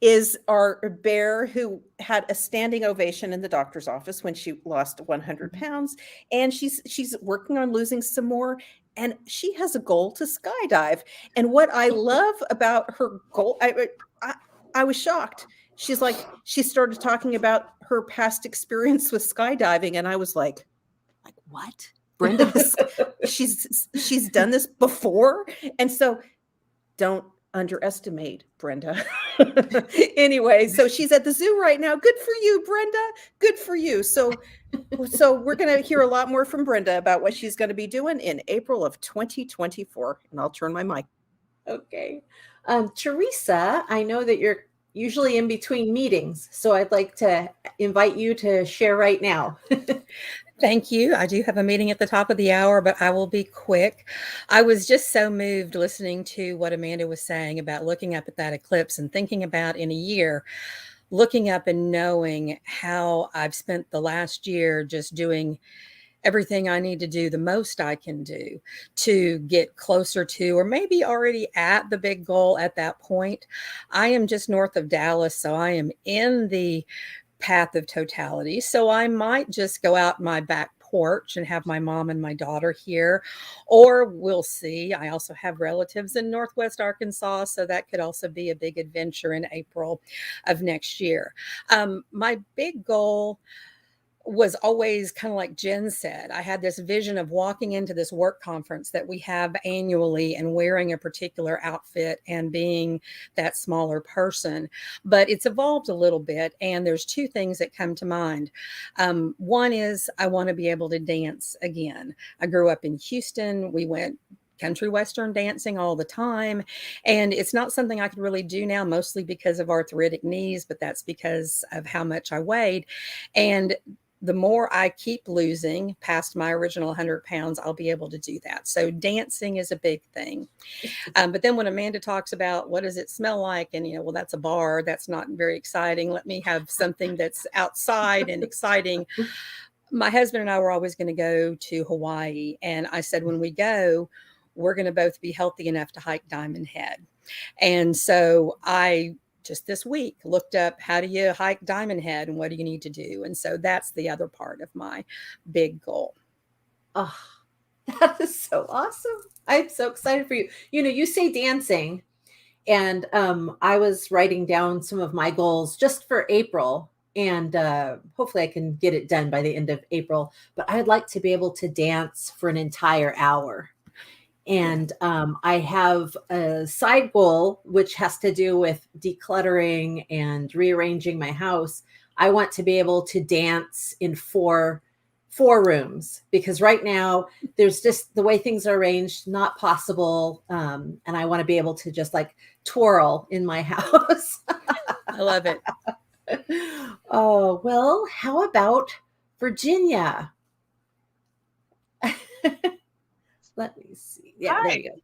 is our bear who had a standing ovation in the doctor's office when she lost 100 pounds, and she's working on losing some more, and she has a goal to skydive. And what I love about her goal, I was shocked. She's like, she started talking about her past experience with skydiving, and I was like what? Brenda, she's done this before, and so don't underestimate Brenda. Anyway, so she's at the zoo right now. Good for you, Brenda. Good for you. So we're going to hear a lot more from Brenda about what she's going to be doing in April of 2024. And I'll turn my mic. Okay. Teresa, I know that you're usually in between meetings, so I'd like to invite you to share right now. Thank you. I do have a meeting at the top of the hour, but I will be quick. I was just so moved listening to what Amanda was saying about looking up at that eclipse and thinking about in a year, looking up and knowing how I've spent the last year just doing everything I need to do, the most I can do to get closer to, or maybe already at the big goal at that point. I am just north of Dallas, so I am in the path of totality. So I might just go out my back porch and have my mom and my daughter here, or we'll see. I also have relatives in Northwest Arkansas, so that could also be a big adventure in April of next year. My big goal was always kind of like Jen said. I had this vision of walking into this work conference that we have annually and wearing a particular outfit and being that smaller person. But it's evolved a little bit, and there's two things that come to mind. One is I want to be able to dance again. I grew up in Houston. We went country western dancing all the time, and it's not something I can really do now, mostly because of arthritic knees, but that's because of how much I weighed. And the more I keep losing past my original 100 pounds, I'll be able to do that. So dancing is a big thing. But then when Amanda talks about what does it smell like? And, well, that's a bar. That's not very exciting. Let me have something that's outside and exciting. My husband and I were always going to go to Hawaii. And I said, when we go, we're going to both be healthy enough to hike Diamond Head. And so I just this week looked up, how do you hike Diamond Head and what do you need to do? And so that's the other part of my big goal. Oh, that is so awesome. I'm so excited for you. You say dancing, and I was writing down some of my goals just for April, and hopefully I can get it done by the end of April. But I'd like to be able to dance for an entire hour. And I have a side goal, which has to do with decluttering and rearranging my house. I want to be able to dance in four rooms, because right now there's just the way things are arranged, not possible. And I want to be able to just like twirl in my house. I love it. Oh, well, how about Virginia? Let me see. Yeah, Hi. there you go.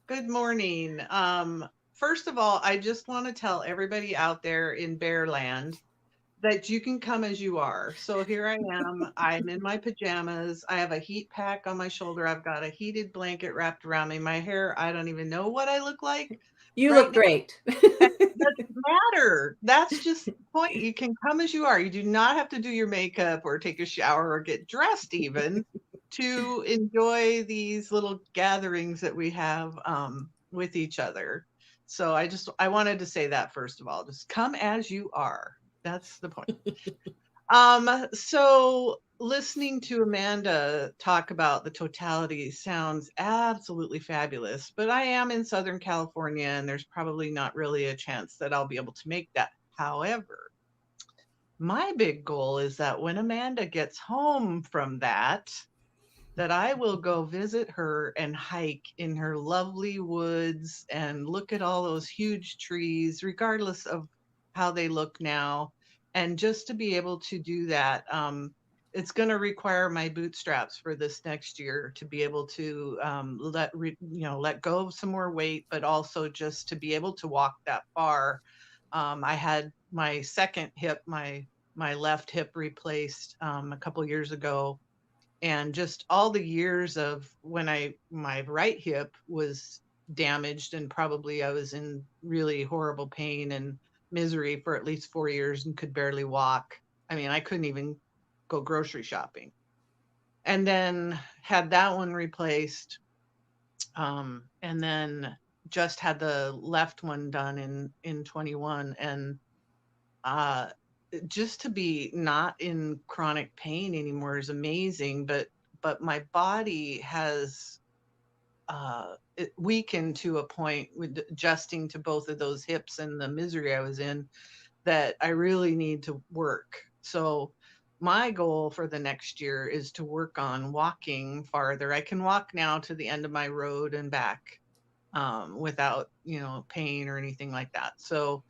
Good morning. First of all, I just want to tell everybody out there in Bearland that you can come as you are. So here I am. I'm in my pajamas. I have a heat pack on my shoulder. I've got a heated blanket wrapped around me. My hair, I don't even know what I look like. You right look great. It doesn't matter. That's just the point. You can come as you are. You do not have to do your makeup or take a shower or get dressed even to enjoy these little gatherings that we have with each other. So I wanted to say that first of all, just come as you are. That's the point. So listening to Amanda talk about the totality sounds absolutely fabulous, but I am in Southern California and there's probably not really a chance that I'll be able to make that. However, my big goal is that when Amanda gets home from that I will go visit her and hike in her lovely woods and look at all those huge trees, regardless of how they look now. And just to be able to do that, it's going to require my bootstraps for this next year to be able to let go of some more weight, but also just to be able to walk that far. I had my second hip, my left hip replaced a couple years ago, and just all the years of when my right hip was damaged and probably I was in really horrible pain and misery for at least 4 years and could barely walk. I mean, I couldn't even go grocery shopping. And then had that one replaced, and then just had the left one done in 21. And just to be not in chronic pain anymore is amazing. But my body has it weakened to a point with adjusting to both of those hips and the misery I was in, that I really need to work. So my goal for the next year is to work on walking farther. I can walk now to the end of my road and back, without, pain or anything like that. So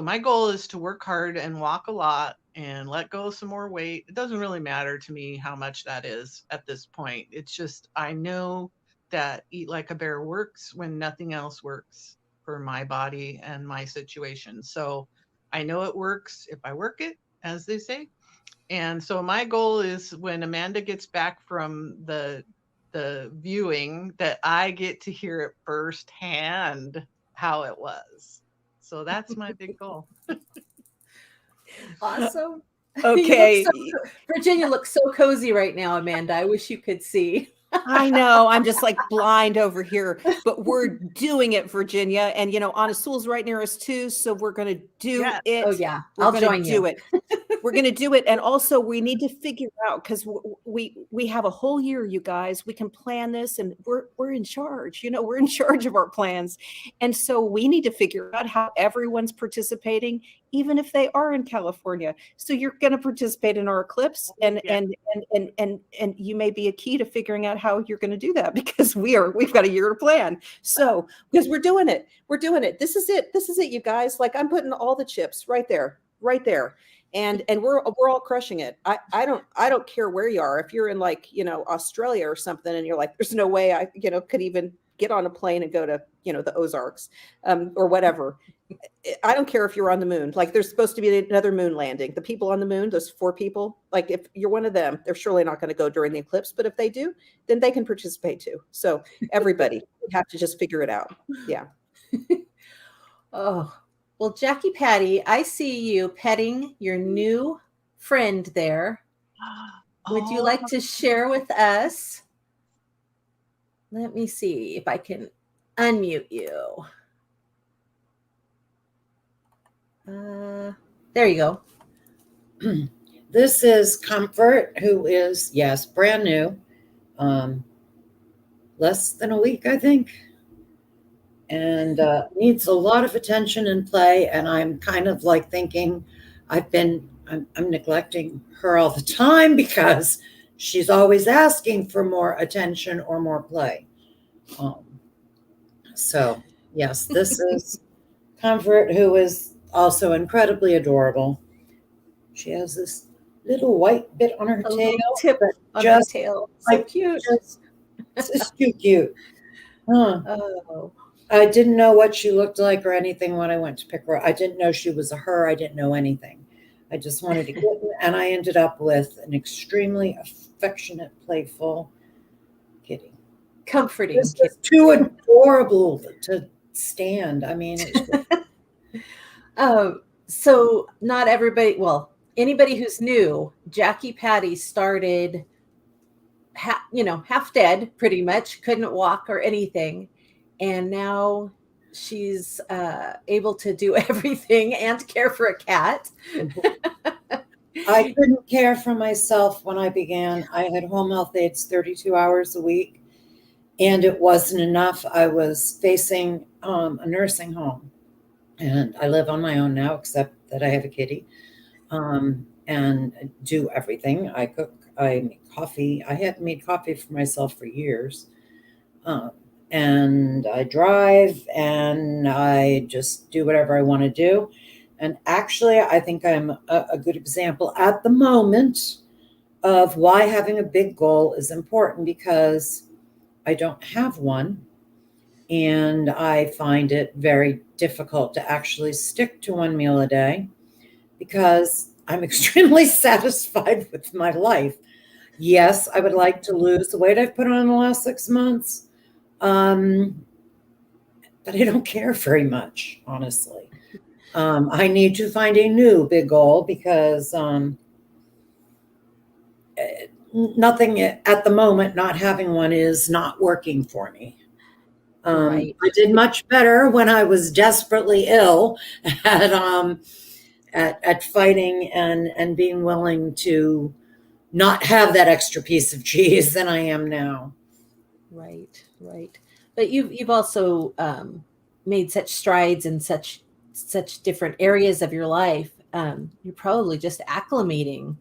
my goal is to work hard and walk a lot and let go of some more weight. It doesn't really matter to me how much that is at this point. It's just I know that Eat Like a Bear works when nothing else works for my body and my situation. So I know it works if I work it, as they say. And so my goal is when Amanda gets back from the viewing, that I get to hear it firsthand how it was. So that's my big goal. Awesome. Okay. Virginia looks so cozy right now, Amanda. I wish you could see. I know. I'm just like blind over here, but we're doing it, Virginia. And Anna Sewell's right near us too. So we're going to do Yes. it. Oh yeah, We're I'll going join to you. do it. We're going to do it. And also we need to figure out, because we have a whole year, you guys. We can plan this, and we're in charge. We're in charge of our plans. And so we need to figure out how everyone's participating, even if they are in California. So you're going to participate in our eclipse, and Yeah. and you may be a key to figuring out how you're going to do that, because we've got a year to plan. So because we're doing it. This is it, you guys. Like, I'm putting all the chips right there. And we're all crushing it. I don't care where you are. If you're in, like, Australia or something, and you're like, there's no way I could even get on a plane and go to the Ozarks, or whatever. I don't care if you're on the moon. Like, there's supposed to be another moon landing. The people on the moon, those 4 people, like, if you're one of them, they're surely not going to go during the eclipse. But if they do, then they can participate too. So everybody, we have to just figure it out. Yeah. Oh, well, Jackie Patty, I see you petting your new friend there. Would you like to share with us? Let me see if I can unmute you. There you go. This is Comfort, who is, yes, brand new. Less than a week, I think. And needs a lot of attention and play. And I'm kind of like thinking I'm neglecting her all the time, because she's always asking for more attention or more play. So yes, this is Comfort, who is also incredibly adorable. She has this little white bit on her A tail. little tip on just her tail. So like cute. It's too cute. Huh. Oh. I didn't know what she looked like or anything when I went to pick her up. I didn't know she was a her. I didn't know anything. I just wanted a kitten, and I ended up with an extremely affectionate, playful kitty. Comforting. It's just too adorable to stand. I mean, it's so not everybody, well, anybody who's new, Jackie Patty started half dead, pretty much, couldn't walk or anything. And now she's able to do everything and care for a cat. I couldn't care for myself when I began. I had home health aides 32 hours a week, and it wasn't enough. I was facing a nursing home, and I live on my own now, except that I have a kitty, and do everything. I cook, I make coffee. I hadn't made coffee for myself for years. And I drive, and I just do whatever I want to do. And actually, I think I'm a good example at the moment of why having a big goal is important, because I don't have one. And I find it very difficult to actually stick to one meal a day, because I'm extremely satisfied with my life. Yes, I would like to lose the weight I've put on in the last 6 months. But I don't care very much, honestly. I need to find a new big goal because nothing at the moment, not having one, is not working for me. Right. I did much better when I was desperately ill at fighting and being willing to not have that extra piece of cheese than I am now. Right, right. But you've also made such strides in such different areas of your life. You're probably just acclimating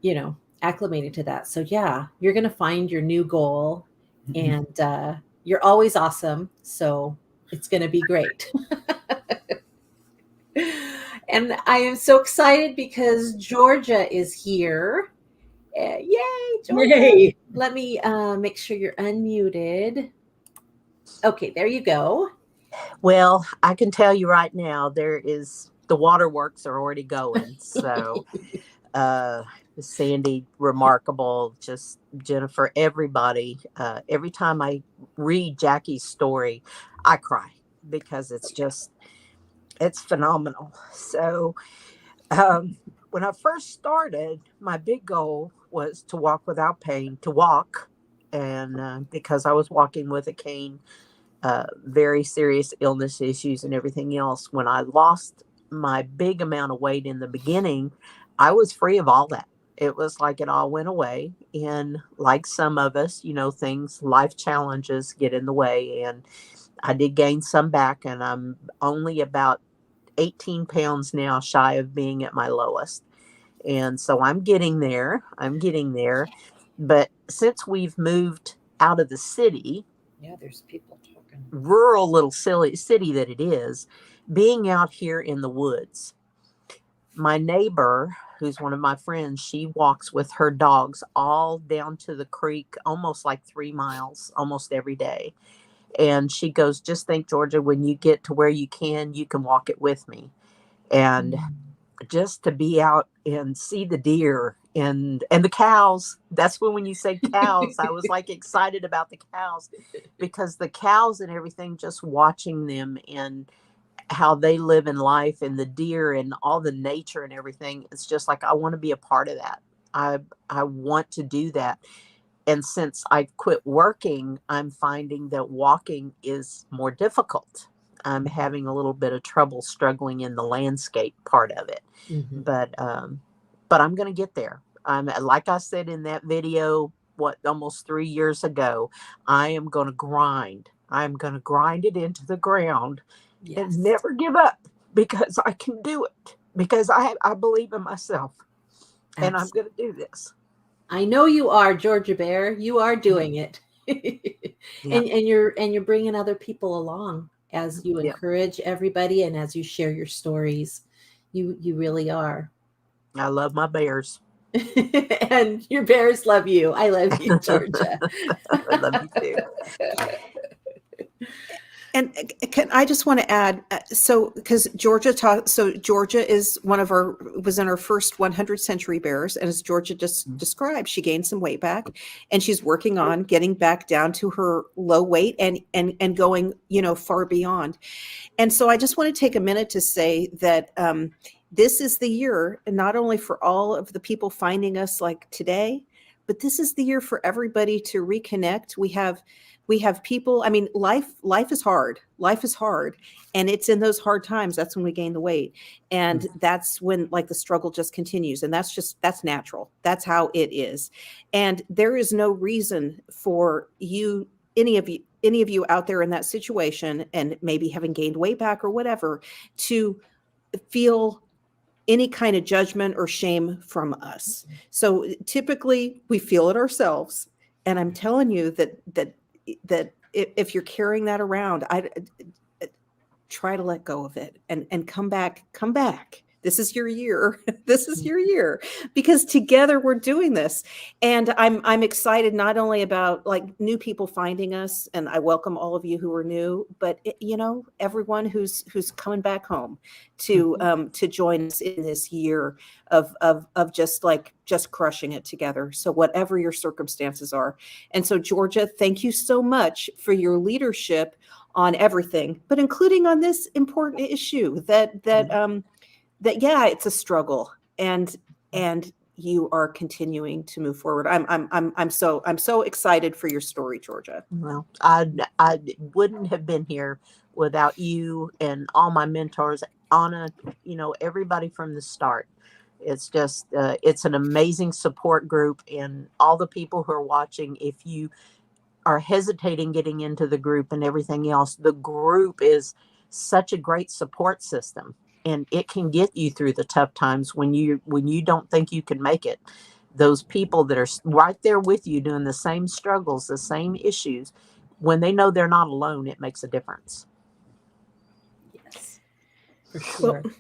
to that. So yeah, you're going to find your new goal, and you're always awesome. So it's going to be great. And I am so excited because Georgia is here. Yay, Georgia. Yay. Let me make sure you're unmuted. Okay, there you go. Well, I can tell you right now, the waterworks are already going. So, Sandy, remarkable, just Jennifer, everybody. Every time I read Jackie's story, I cry because it's phenomenal. So, when I first started, my big goal was to walk without pain, to walk. And because I was walking with a cane, very serious illness issues and everything else. When I lost my big amount of weight in the beginning, I was free of all that. It was like it all went away. And like some of us, life challenges get in the way. And I did gain some back, and I'm only about 18 pounds now shy of being at my lowest. And so I'm getting there. But since we've moved out of the city, Yeah, there's people talking. rural little city that it is, being out here in the woods. My neighbor, who's one of my friends, she walks with her dogs all down to the creek, almost like 3 miles, almost every day. And she goes, just think, Georgia, when you get to where you can walk it with me. And just to be out and see the deer and the cows. That's when you say cows, I was like excited about the cows, because the cows and everything, just watching them and how they live in life, and the deer and all the nature and everything. It's just like, I want to be a part of that. I want to do that. And since I've quit working, I'm finding that walking is more difficult. I'm having a little bit of trouble struggling in the landscape part of it. Mm-hmm. But I'm going to get there. Like I said in that video, almost 3 years ago, I am going to grind. I'm going to grind it into the ground. Yes. And never give up, because I can do it, because I believe in myself. Absolutely. And I'm going to do this. I know you are, Georgia Bear. You are doing it. Yeah. And you're bringing other people along as you encourage everybody, and as you share your stories. You really are. I love my bears. And your bears love you. I love you, Georgia. I love you too. And I just want to add, because Georgia was in our first 100 century bears. And as Georgia just described, she gained some weight back, and she's working on getting back down to her low weight and going, far beyond. And so I just want to take a minute to say that this is the year, and not only for all of the people finding us like today, but this is the year for everybody to reconnect. We have people, life is hard. Life is hard. And it's in those hard times, that's when we gain the weight. And that's when the struggle just continues. And that's natural. That's how it is. And there is no reason for any of you out there in that situation, and maybe having gained weight back or whatever, to feel any kind of judgment or shame from us. So typically we feel it ourselves. And I'm telling you that if you're carrying that around, I try to let go of it and come back. This is your year. This is your year, because together we're doing this. And I'm excited not only about new people finding us, and I welcome all of you who are new, but everyone who's coming back home to join us in this year of just crushing it together. So whatever your circumstances are. And so, Georgia, thank you so much for your leadership on everything, but including on this important issue that yeah, it's a struggle, and you are continuing to move forward. I'm so excited for your story, Georgia. Well, I wouldn't have been here without you and all my mentors, Anna, everybody from the start. It's just, it's an amazing support group, and all the people who are watching, if you are hesitating getting into the group and everything else, the group is such a great support system, and it can get you through the tough times when you don't think you can make it. Those people that are right there with you doing the same struggles, the same issues, when they know they're not alone, it makes a difference. Yes, for sure. Well,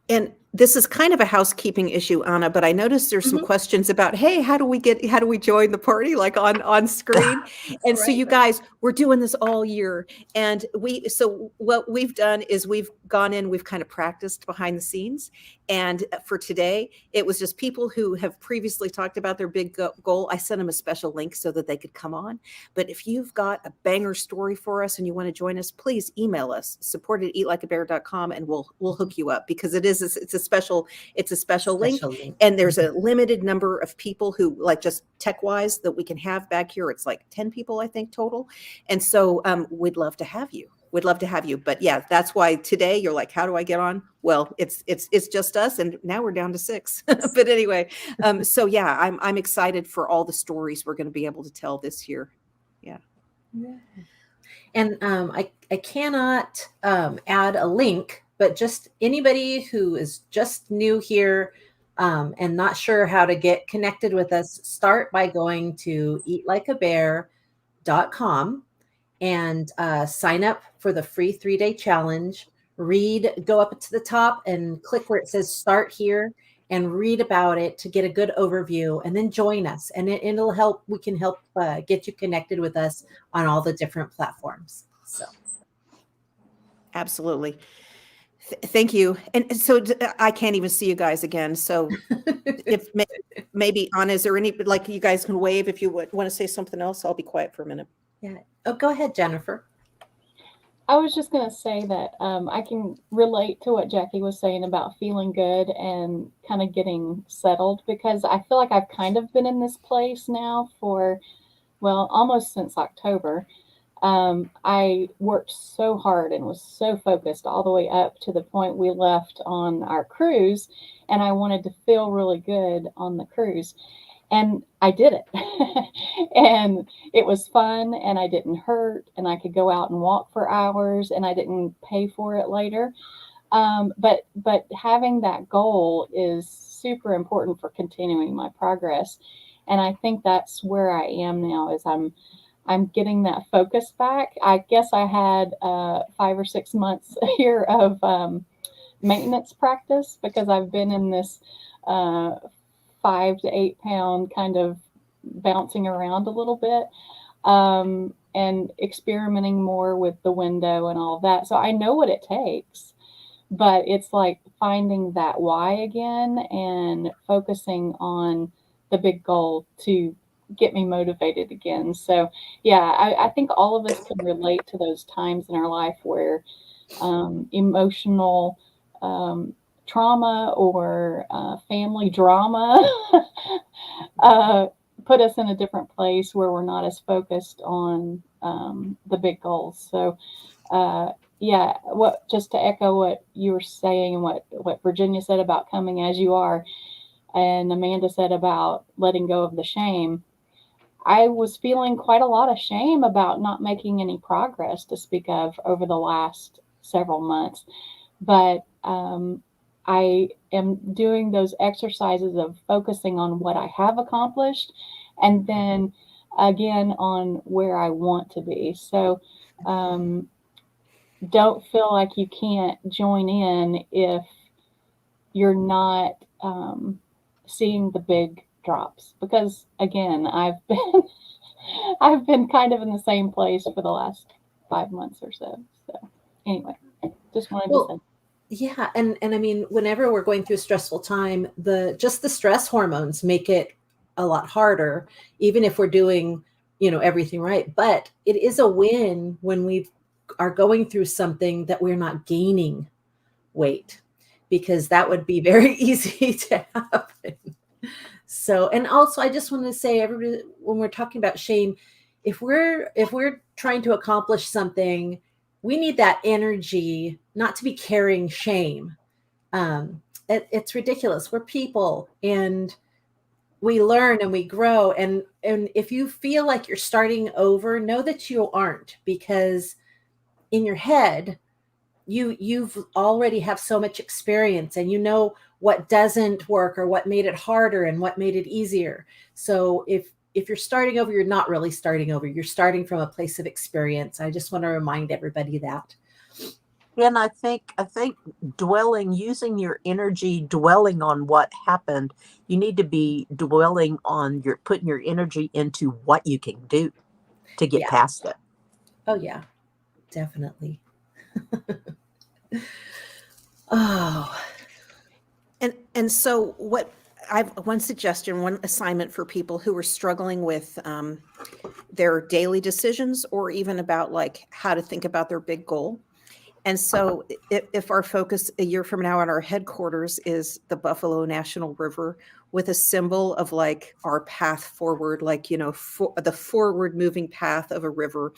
and this is kind of a housekeeping issue, Anna, but I noticed there's some questions about, hey, how do we join the party, like on screen? And so you guys, we're doing this all year. And so what we've done is we've gone in, we've kind of practiced behind the scenes. And for today, it was just people who have previously talked about their big goal. I sent them a special link so that they could come on. But if you've got a banger story for us and you want to join us, please email us, support@eatlikeabear.com, and we'll hook you up, because it's a special link, and there's a limited number of people who, like, just tech wise, that we can have back here. It's like 10 people, I think, total. And so we'd love to have you. But yeah, that's why today you're like, how do I get on? Well, it's just us, and now we're down to 6. But anyway, so yeah, I'm excited for all the stories we're going to be able to tell this year. Yeah. And I cannot add a link, but just anybody who is just new here and not sure how to get connected with us, start by going to eatlikeabear.com and sign up for the free 3-day challenge. Go up to the top and click where it says start here, and read about it to get a good overview, and then join us. And it'll help. We can help get you connected with us on all the different platforms. So, absolutely. Thank you. And so I can't even see you guys again. So if maybe Anna, is there any, like, you guys can wave if you want to say something else? I'll be quiet for a minute. Yeah. Oh, go ahead, Jennifer. I was just going to say that I can relate to what Jackie was saying about feeling good and kind of getting settled, because I feel like I've kind of been in this place now for, well, almost since October. I worked so hard and was so focused all the way up to the point we left on our cruise, and I wanted to feel really good on the cruise. And I did it. And it was fun, and I didn't hurt, and I could go out and walk for hours, and I didn't pay for it later. But having that goal is super important for continuing my progress. And I think that's where I am now, is I'm getting that focus back. I guess I had 5 or 6 months here of maintenance practice, because I've been in this 5 to 8 pound kind of bouncing around a little bit, and experimenting more with the window and all of that. So I know what it takes, but it's like finding that why again and focusing on the big goal to get me motivated again. So yeah, I think all of us can relate to those times in our life where emotional trauma or family drama put us in a different place where we're not as focused on the big goals. So yeah, just to echo what you were saying and what Virginia said about coming as you are, and Amanda said about letting go of the shame. I was feeling quite a lot of shame about not making any progress to speak of over the last several months. But I am doing those exercises of focusing on what I have accomplished, and then again on where I want to be. So don't feel like you can't join in if you're not seeing the big drops, because again, I've been kind of in the same place for the last 5 months or so. So anyway, just wanted to say. Yeah, and I mean, whenever we're going through a stressful time, the stress hormones make it a lot harder, even if we're doing, everything right. But it is a win when we've are going through something, that we're not gaining weight, because that would be very easy to happen. So, and also I just want to say, everybody, when we're talking about shame, if we're trying to accomplish something, we need that energy not to be carrying shame. It's ridiculous. We're people, and we learn and we grow. And if you feel like you're starting over, know that you aren't, because in your head, you've already have so much experience, and you know what doesn't work, or what made it harder and what made it easier. So if you're starting over, you're not really starting over. You're starting from a place of experience. I just want to remind everybody that. And I think using your energy, dwelling on what happened, you need to be dwelling on putting your energy into what you can do to get past it. Oh yeah, definitely. Oh, and so what I've one suggestion, one assignment for people who are struggling with their daily decisions, or even about like how to think about their big goal. And so if our focus a year from now on our headquarters is the Buffalo National River, with a symbol of like our path forward, like, you know, the forward moving path of a river,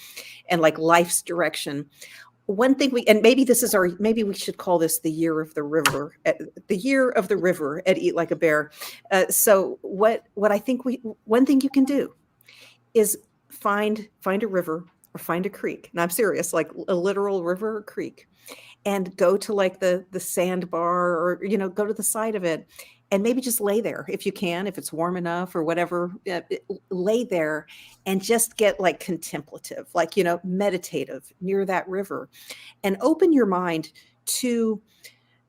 and like life's direction. One thing maybe maybe we should call this the year of the river, the year of the river at Eat Like a Bear. So what I think one thing you can do is find a river, or find a creek. And I'm serious, like a literal river or creek, and go to like the sandbar, or, you know, go to the side of it, and maybe just lay there if you can, if it's warm enough or whatever, lay there and just get like contemplative, like, you know, meditative near that river, and open your mind to,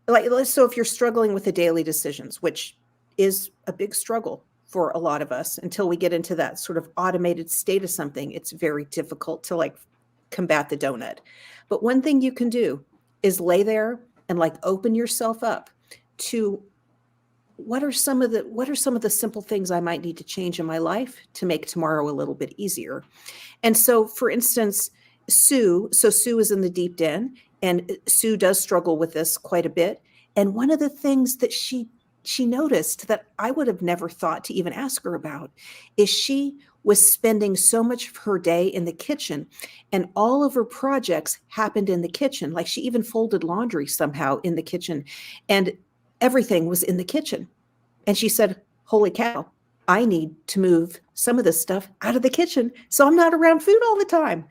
like, so if you're struggling with the daily decisions, which is a big struggle for a lot of us, until we get into that sort of automated state of something, it's very difficult to like combat the donut. But one thing you can do is lay there and like open yourself up to what are some of the simple things I might need to change in my life to make tomorrow a little bit easier. And so, for instance, Sue is in the deep den, and Sue does struggle with this quite a bit. And one of the things that she noticed that I would have never thought to even ask her about is she was spending so much of her day in the kitchen, and all of her projects happened in the kitchen. Like, she even folded laundry somehow in the kitchen, and everything was in the kitchen. And she said, "Holy cow, I need to move some of this stuff out of the kitchen so I'm not around food all the time."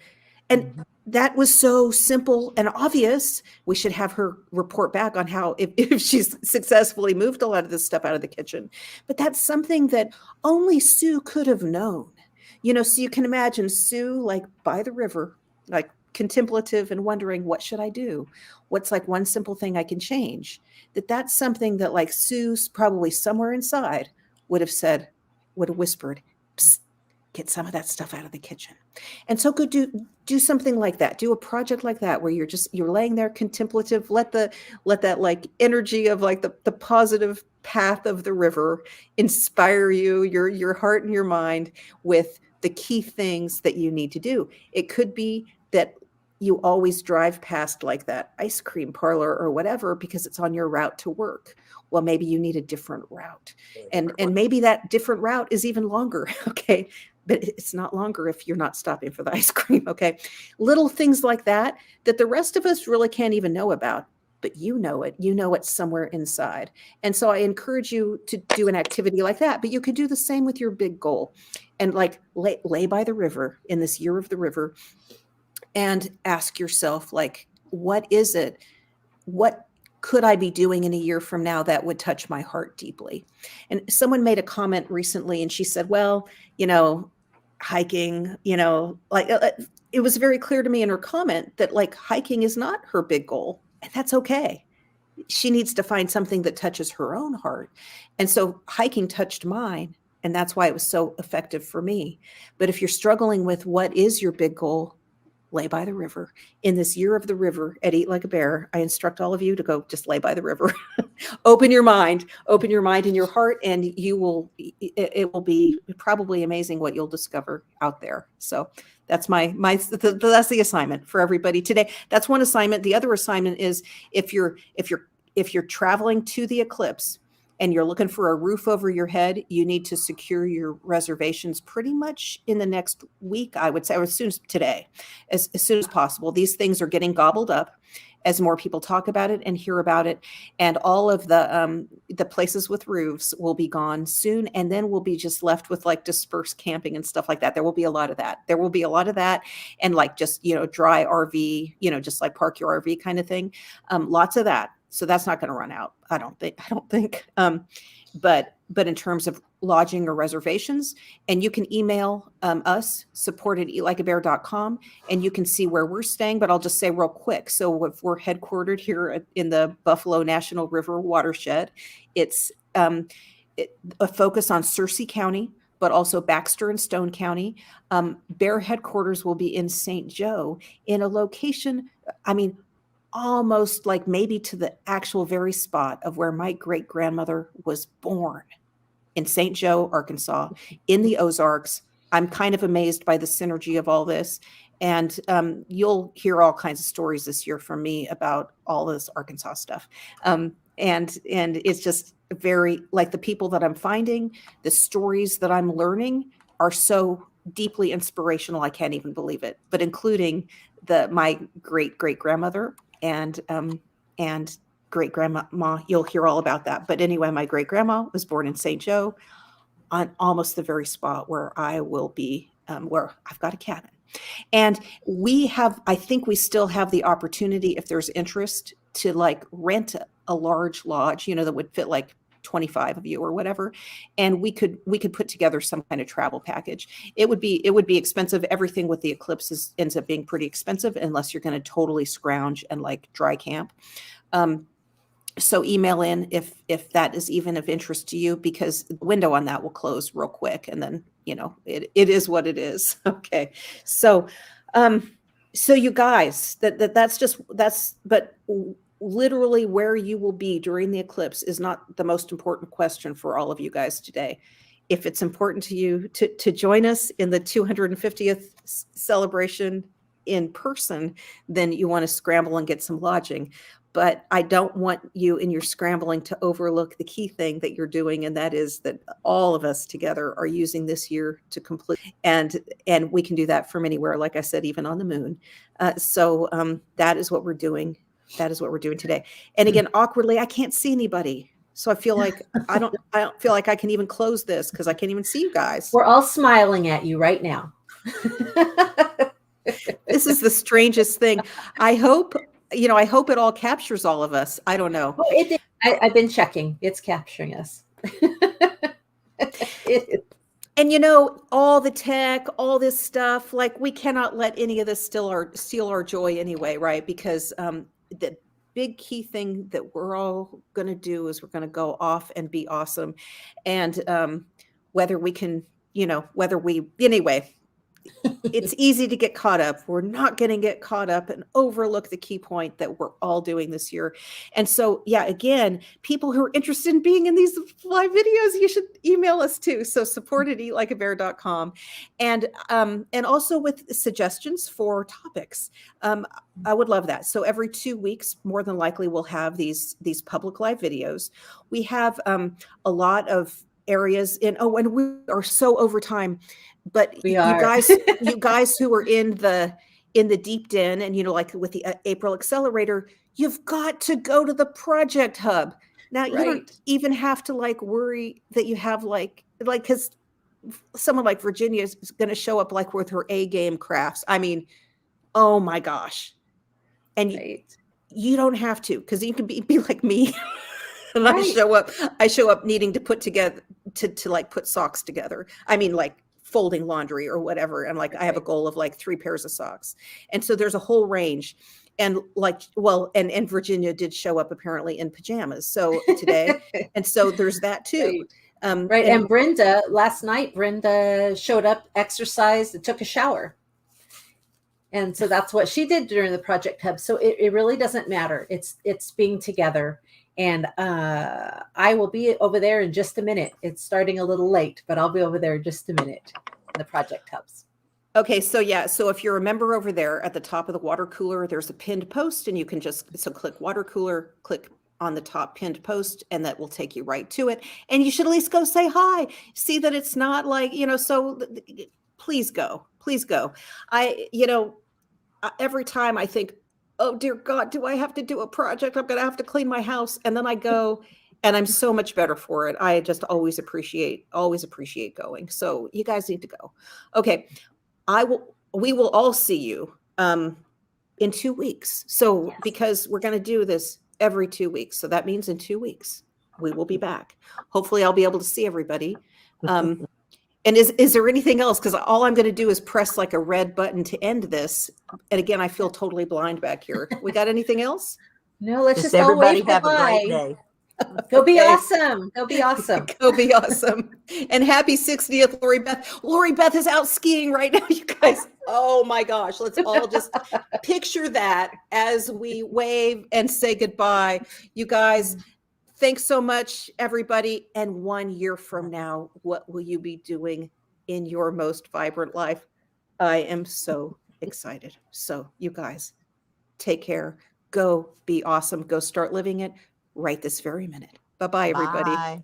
And that was so simple and obvious. We should have her report back on how, if she's successfully moved a lot of this stuff out of the kitchen. But that's something that only Sue could have known. You know, so you can imagine Sue like by the river, like contemplative and wondering, what should I do? What's like one simple thing I can change? That's something that like Sue's probably somewhere inside would have said, would have whispered, "Psst, get some of that stuff out of the kitchen." And so go do something like that. Do a project like that, where you're laying there contemplative. Let that like energy of like the positive path of the river inspire you, your heart and your mind, with the key things that you need to do. It could be that you always drive past like that ice cream parlor or whatever because it's on your route to work. Well, maybe you need a different route. And maybe that different route is even longer. Okay. But it's not longer if you're not stopping for the ice cream. Okay. Little things like that the rest of us really can't even know about, but you know it somewhere inside. And so I encourage you to do an activity like that, but you could do the same with your big goal, and like lay by the river in this year of the river, and ask yourself, like, what is it? What could I be doing in a year from now that would touch my heart deeply? And someone made a comment recently, and she said, well, you know, hiking, you know, like it was very clear to me in her comment that like hiking is not her big goal, and that's okay. She needs to find something that touches her own heart. And so hiking touched mine, and that's why it was so effective for me. But if you're struggling with what is your big goal, lay by the river. In this year of the river at Eat Like a Bear, I instruct all of you to go just lay by the river. Open your mind and your heart, and it will be probably amazing what you'll discover out there. So That's that's the assignment for everybody today. That's one assignment. The other assignment is if you're traveling to the eclipse and you're looking for a roof over your head, you need to secure your reservations pretty much in the next week, I would say, or as soon as today, as soon as possible. These things are getting gobbled up as more people talk about it and hear about it, and all of the places with roofs will be gone soon, and then we'll be just left with like dispersed camping and stuff like that. There will be a lot of that. There will be a lot of that, and like just dry RV, just like park your RV kind of thing. Lots of that. So that's not going to run out. I don't think. But in terms of lodging or reservations, and you can email us, support@eatlikeabear.com, and you can see where we're staying. But I'll just say real quick. So if we're headquartered here in the Buffalo National River watershed, it's a focus on Searcy County, but also Baxter and Stone County. Bear headquarters will be in St. Joe, in a location, almost like maybe to the actual very spot of where my great grandmother was born, in St. Joe, Arkansas, in the Ozarks. I'm kind of amazed by the synergy of all this. And you'll hear all kinds of stories this year from me about all this Arkansas stuff. And it's just very, like, the people that I'm finding, the stories that I'm learning are so deeply inspirational. I can't even believe it. But including my great grandmother and great grandma, you'll hear all about that. But anyway, my great grandma was born in St. Joe, on almost the very spot where I will be, where I've got a cabin. And I think we still have the opportunity, if there's interest, to like rent a large lodge, that would fit like 25 of you or whatever. And we could put together some kind of travel package. It would be expensive. Everything with the eclipse ends up being pretty expensive unless you're going to totally scrounge and like dry camp. So email in if that is even of interest to you, because the window on that will close real quick, and then it is what it is. Okay, so you guys, but literally where you will be during the eclipse is not the most important question for all of you guys today. If it's important to you to join us in the 250th celebration in person, then you want to scramble and get some lodging. But I don't want you, in your scrambling, to overlook the key thing that you're doing, and that is that all of us together are using this year to complete, and we can do that from anywhere, like I said, even on the moon. So that is what we're doing. That is what we're doing today. And again, awkwardly, I can't see anybody, so I feel like I don't feel like I can even close this because I can't even see you guys. We're all smiling at you right now. This is the strangest thing. I hope it all captures all of us. I don't know. Oh, I've been checking. It's capturing us. And all the tech, all this stuff, like, we cannot let any of this steal our joy anyway, right? Because the big key thing that we're all going to do is we're going to go off and be awesome. And whether we can, anyway, it's easy to get caught up. We're not going to get caught up and overlook the key point that we're all doing this year. And so, yeah, again, people who are interested in being in these live videos, you should email us too. So support@eatlikeabear.com, and also with suggestions for topics. I would love that. So every 2 weeks, more than likely, we'll have these public live videos. We have a lot of areas and we are so over time. But you guys who are in the deep den, and like with the April Accelerator, you've got to go to the Project Hub. Now, you don't even have to like worry that you have like because someone like Virginia is going to show up like with her A game crafts. I mean, oh my gosh. And you don't have to, because you can be like me. And I show up needing to put together to like put socks together. I mean, like folding laundry or whatever. And like, I have a goal of like 3 pairs of socks. And so there's a whole range. And like, and Virginia did show up apparently in pajamas. So today, and so there's that too. Right. And Brenda, last night, Brenda showed up, exercised, and took a shower. And so that's what she did during the Project Hub. So it really doesn't matter. It's being together. And I will be over there in just a minute. It's starting a little late, but I'll be over there in just a minute in the Project Hubs. Okay, so yeah, so if you're a member over there at the top of the water cooler, there's a pinned post, and you can just click water cooler, click on the top pinned post, and that will take you right to it. And you should at least go say hi. See that it's not like, so please go. Please go. Every time I think, oh dear God, do I have to do a project? I'm going to have to clean my house. And then I go and I'm so much better for it. I just always appreciate going. So you guys need to go. Okay. We will all see you in 2 weeks. So Yes. because we're going to do this every 2 weeks. So that means in 2 weeks we will be back. Hopefully I'll be able to see everybody. And is there anything else? Because all I'm going to do is press like a red button to end this. And again, I feel totally blind back here. We got anything else? No, let's Just just all everybody wave have a goodbye. great day. Go be Okay. awesome. Go be awesome. Go be awesome. And happy 60th, Lori Beth. Lori Beth is out skiing right now, you guys. Oh my gosh. Let's all just picture that as we wave and say goodbye. You guys, thanks so much, everybody. And 1 year from now, what will you be doing in your most vibrant life? I am so excited. So you guys, take care. Go be awesome. Go start living it right this very minute. Bye-bye, everybody. Bye.